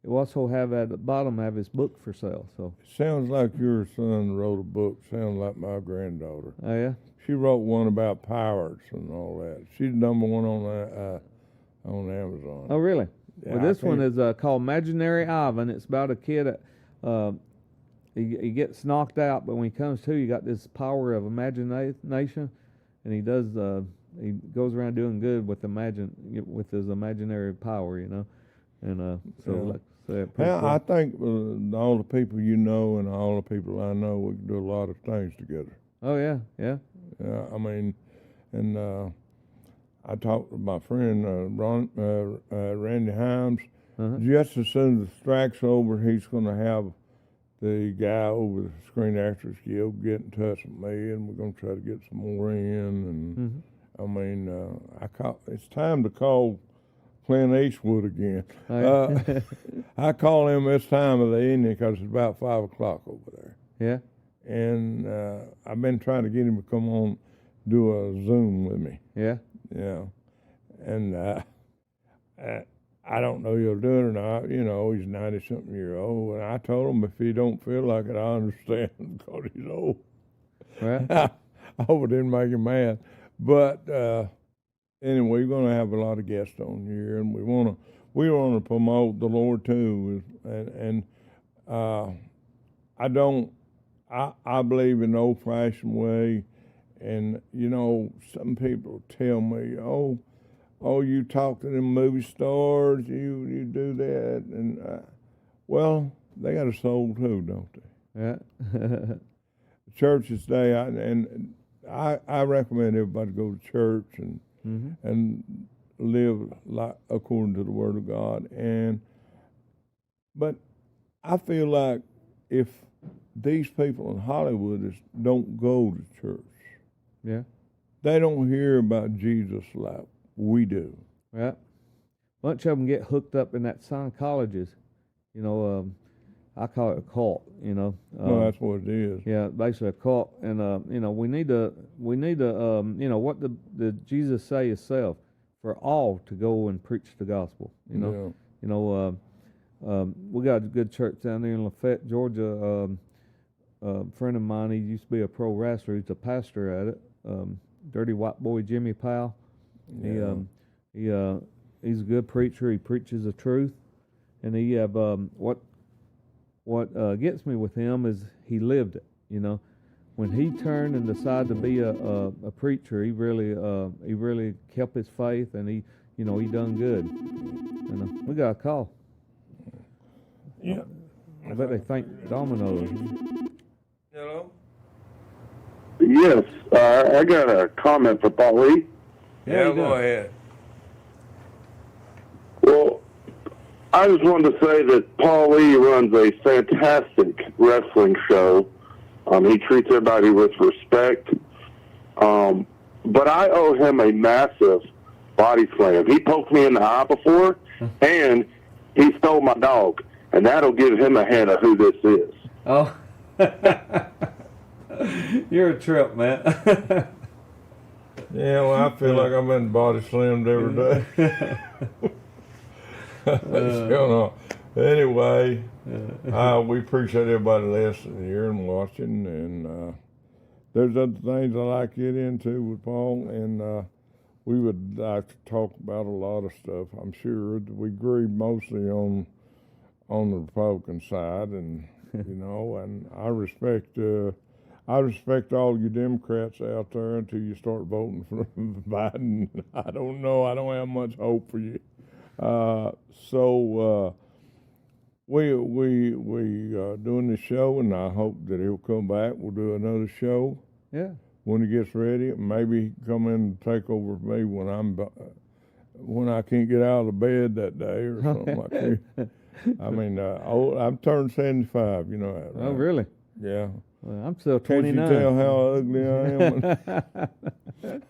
E: it will also have at the bottom have his book for sale. So
B: Sounds like your son wrote a book. Sounds like my granddaughter.
E: oh yeah,
B: She wrote one about pirates and all that. She's number one on Amazon.
E: oh really?
B: Yeah,
E: Well, this one is called Imaginary Ivan. It's about a kid that he gets knocked out, but when he comes to, you got this power of imagination, and he goes around doing good with his imaginary power, you know, and
B: I think all the people you know and all the people I know, we can do a lot of things together.
E: oh yeah, yeah,
B: Yeah, I mean, and I talked to my friend Randy Himes. Just as soon as the strike's over, he's going to have the guy over the Screen Actors Guild get in touch with me, and we're going to try to get some more in. And I mean, it's time to call Clint Eastwood again. I call him this time of the evening because it's about 5 o'clock over there.
E: yeah.
B: And I've been trying to get him to come on, do a Zoom with me.
E: Yeah.
B: Yeah, and I don't know he'll do it or not. You know, he's 90-something years old, and I told him if he don't feel like it, I understand because he's old.
E: Right.
B: I hope it didn't make him mad, but anyway, we're going to have a lot of guests on here, and we want to promote the Lord too, and I believe in the old-fashioned way. And, you know, some people tell me, oh, you talk to them movie stars, you do that. And, well, they got a soul too, don't they?
E: Yeah.
B: The churches today, I recommend everybody go to church and live like according to the Word of God. But I feel like if these people in Hollywood don't go to church,
E: yeah.
B: they don't hear about Jesus like we do.
E: Yeah. Bunch of them get hooked up in that Scientologist. You know, I call it a cult. You know.
B: Well, that's what it is.
E: Yeah, basically a cult, and you know, we need to, you know, what did Jesus say himself? For all to go and preach the gospel. You know.
B: Yeah.
E: You know, we got a good church down there in Lafayette, Georgia. A friend of mine, he used to be a pro wrestler. He's a pastor at it. Dirty White Boy Jimmy Powell.
B: Yeah.
E: He's a good preacher. He preaches the truth, and he have what gets me with him is he lived it. You know, when he turned and decided to be a preacher, he really kept his faith, and he done good. And we got a call.
B: Yeah.
E: I bet they think Domino's.
B: Hello?
F: Yes, I got a comment for Paul Lee.
B: Yeah,
E: you
B: go
E: do.
B: ahead.
F: Well, I just wanted to say that Paul Lee runs a fantastic wrestling show. He treats everybody with respect. But I owe him a massive body slam. He poked me in the eye before, and he stole my dog. And that'll give him a hint of who this is.
C: Oh. You're a trip, man.
B: Yeah, well, I feel like I've been body slammed every day. Anyway, we appreciate everybody listening here and watching. And there's other things I like to get into with Paul. And we would like to talk about a lot of stuff. I'm sure that we agree mostly on the Republican side, and you know, and I respect all you Democrats out there until you start voting for Biden. I don't know. I don't have much hope for you. So we doing this show, and I hope that he'll come back. We'll do another show.
E: Yeah.
B: When he gets ready. Maybe he can come in and take over for me when I can't get out of the bed that day or something like that. I mean, I'm turned 75, you know that, right?
E: Oh, really?
B: Yeah.
E: Well, I'm still
B: Can't
E: 29.
B: you tell how ugly I am?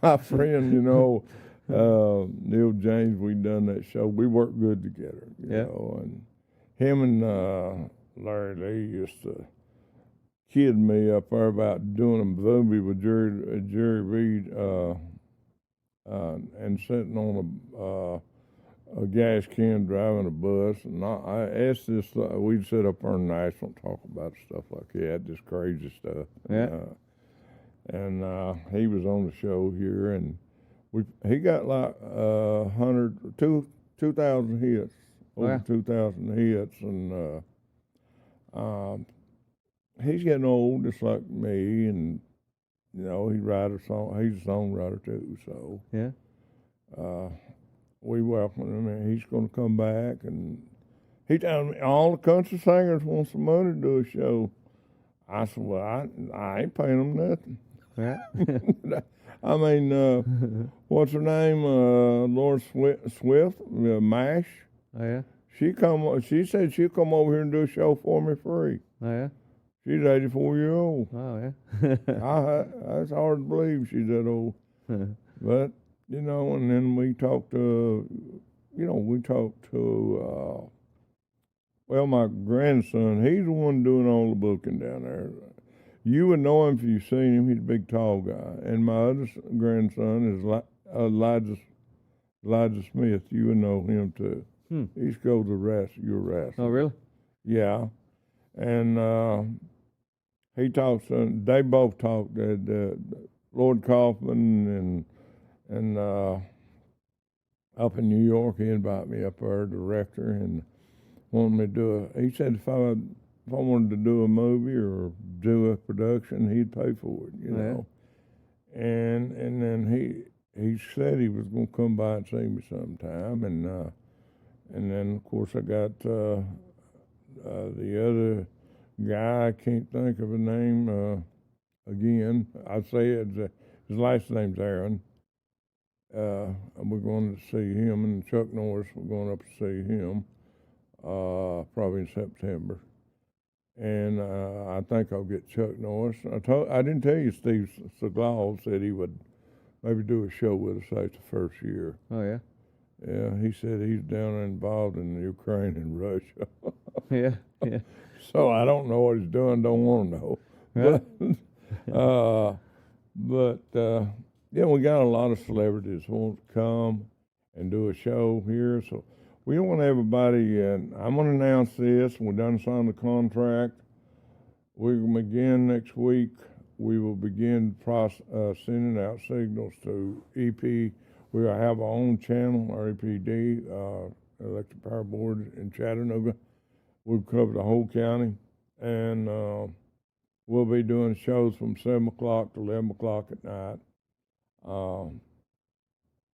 B: My friend, you know, Neil James, we done that show. We worked good together, you know. And him and Larry Lee used to kidding me up there about doing a movie with Jerry Reed and sitting on a gas can driving a bus. And I asked this, we'd sit up there in Nashville and talk about stuff like that, this crazy stuff.
E: Yeah.
B: And he was on the show here, and he got like 2,000 hits, over
E: Yeah.
B: 2,000 hits, and he's getting old just like me, and you know he's a songwriter too. So
E: Yeah.
B: we welcome him, and he's going to come back, and he told me all the country singers want some money to do a show. I said, well, I ain't paying them nothing.
E: Yeah.
B: I mean, what's her name? Laura Swift, MASH.
E: Oh yeah.
B: She said she'll come over here and do a show for me free.
E: Oh yeah.
B: She's 84-year-old.
E: Oh yeah.
B: That's hard to believe she's that old. But you know, and then we talked to, well, my grandson. He's the one doing all the booking down there. You would know him if you've seen him. He's a big, tall guy. And my other grandson is Elijah Smith. You would know him too. He's called your wrestler.
E: Oh really?
B: Yeah. And he talks. They both talked. Lord Kaufman and up in New York, he invited me up there, director, and wanted me to do he said if I wanted to do a movie or do a production, he'd pay for it, you know. And then he said he was going to come by and see me sometime, and then of course I got the other guy. I can't think of a name again. I say his last name's Aaron. We're going to see him, and Chuck Norris. We're going up to see him probably in September. And I think I'll get Chuck Norris. I didn't tell you Steve Segal said he would maybe do a show with us after the first year.
E: Oh yeah.
B: Yeah, he said he's down there involved in Ukraine and Russia.
E: Yeah. Yeah.
B: So I don't know what he's doing. Don't want to know.
E: Yeah.
B: But yeah, we got a lot of celebrities who want to come and do a show here. So we want everybody, and I'm going to announce this. We're done signing the contract. We're going to begin next week. We will begin sending out signals to EP. We will have our own channel, our EPD, Electric Power Board in Chattanooga. We'll cover the whole county, and we'll be doing shows from 7 o'clock to 11 o'clock at night.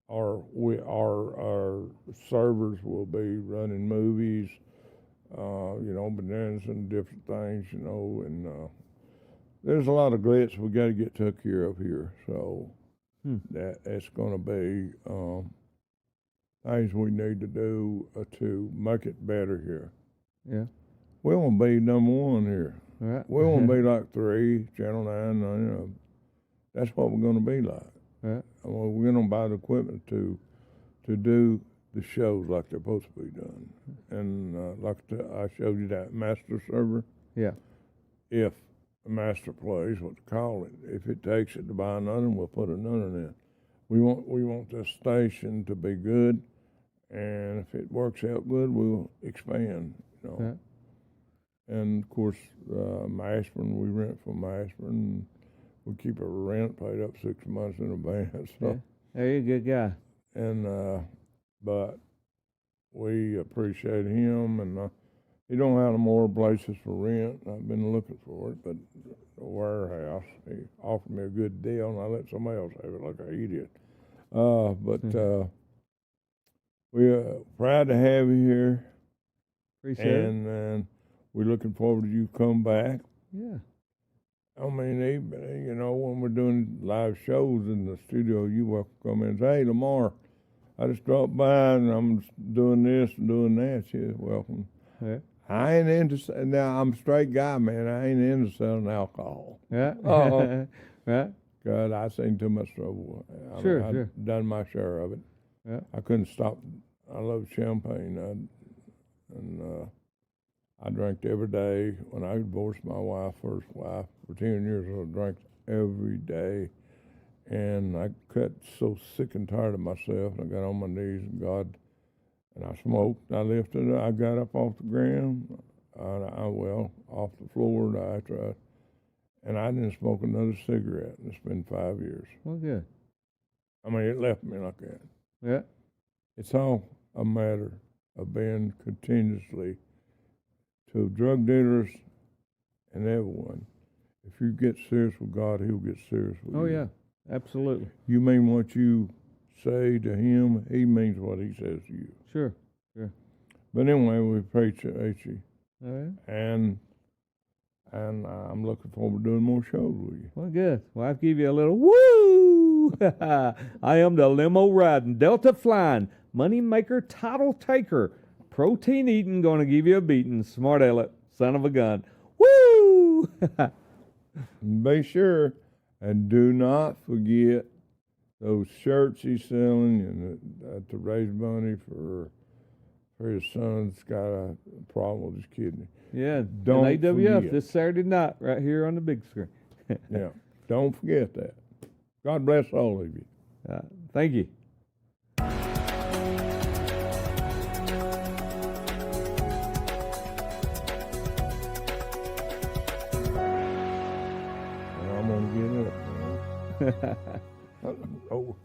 B: Our servers will be running movies, bananas and different things, and there's a lot of glitz we got to get took care of here. So that's going to be things we need to do to make it better here.
E: Yeah.
B: We want to be number one here.
E: Right.
B: We want to be like 3, Channel 9, that's what we're going to be like.
E: Right.
B: Well, we're going to buy the equipment to do the shows like they're supposed to be done. And I showed you that master server.
E: Yeah.
B: If a master plays, what to call it, if it takes it to buy another one, we'll put another in. We want this station to be good, and if it works out good, we'll expand.
E: Right.
B: And of course, Mashburn, we rent from Mashburn. We keep our rent paid up 6 months in advance. So.
E: Yeah. You're a good guy.
B: And but we appreciate him, and he don't have no more places for rent. I've been looking for it, but the warehouse, he offered me a good deal, and I let somebody else have it like an idiot. We're proud to have you here.
E: Appreciate it.
B: And we're looking forward to you come back.
E: Yeah.
B: I mean, when we're doing live shows in the studio, you welcome to come in and say, hey, Lamar, I just dropped by and I'm doing this and doing that. You're welcome.
E: Yeah.
B: I ain't into, now I'm a straight guy, man. I ain't into selling alcohol.
E: Yeah. Right.
B: God, I've seen too much trouble.
E: Sure.
B: I've done my share of it.
E: Yeah.
B: I couldn't stop. I love champagne. I drank every day. When I divorced my first wife, for 10 years, I drank every day. And I got so sick and tired of myself, and I got on my knees, and God, and I smoked. I lifted it. I got up off the ground, off the floor, and I didn't smoke another cigarette. And it's been 5 years.
E: Well, good.
B: I mean, it left me like that.
E: Yeah.
B: It's all a matter of being continuously to drug dealers and everyone. If you get serious with God, He'll get serious with you.
E: Oh, yeah. Absolutely.
B: You mean what you say to Him, He means what He says to you.
E: Sure.
B: But anyway, we appreciate you.
E: All right.
B: And I'm looking forward to doing more shows with you.
E: Well, good. Well, I'll give you a little woo. I am the limo riding, Delta flying, money maker, title taker, protein eating, gonna give you a beating, smart aleck, son of a gun. Woo!
B: Be sure and do not forget those shirts he's selling and to raise money for his son's got a problem with his kidney.
E: Yeah,
B: Don't
E: and AWF
B: forget.
E: this Saturday night right here on the big screen.
B: Yeah, don't forget that. God bless all of you.
E: Thank you.
B: And I'm gonna get up, man. Oh.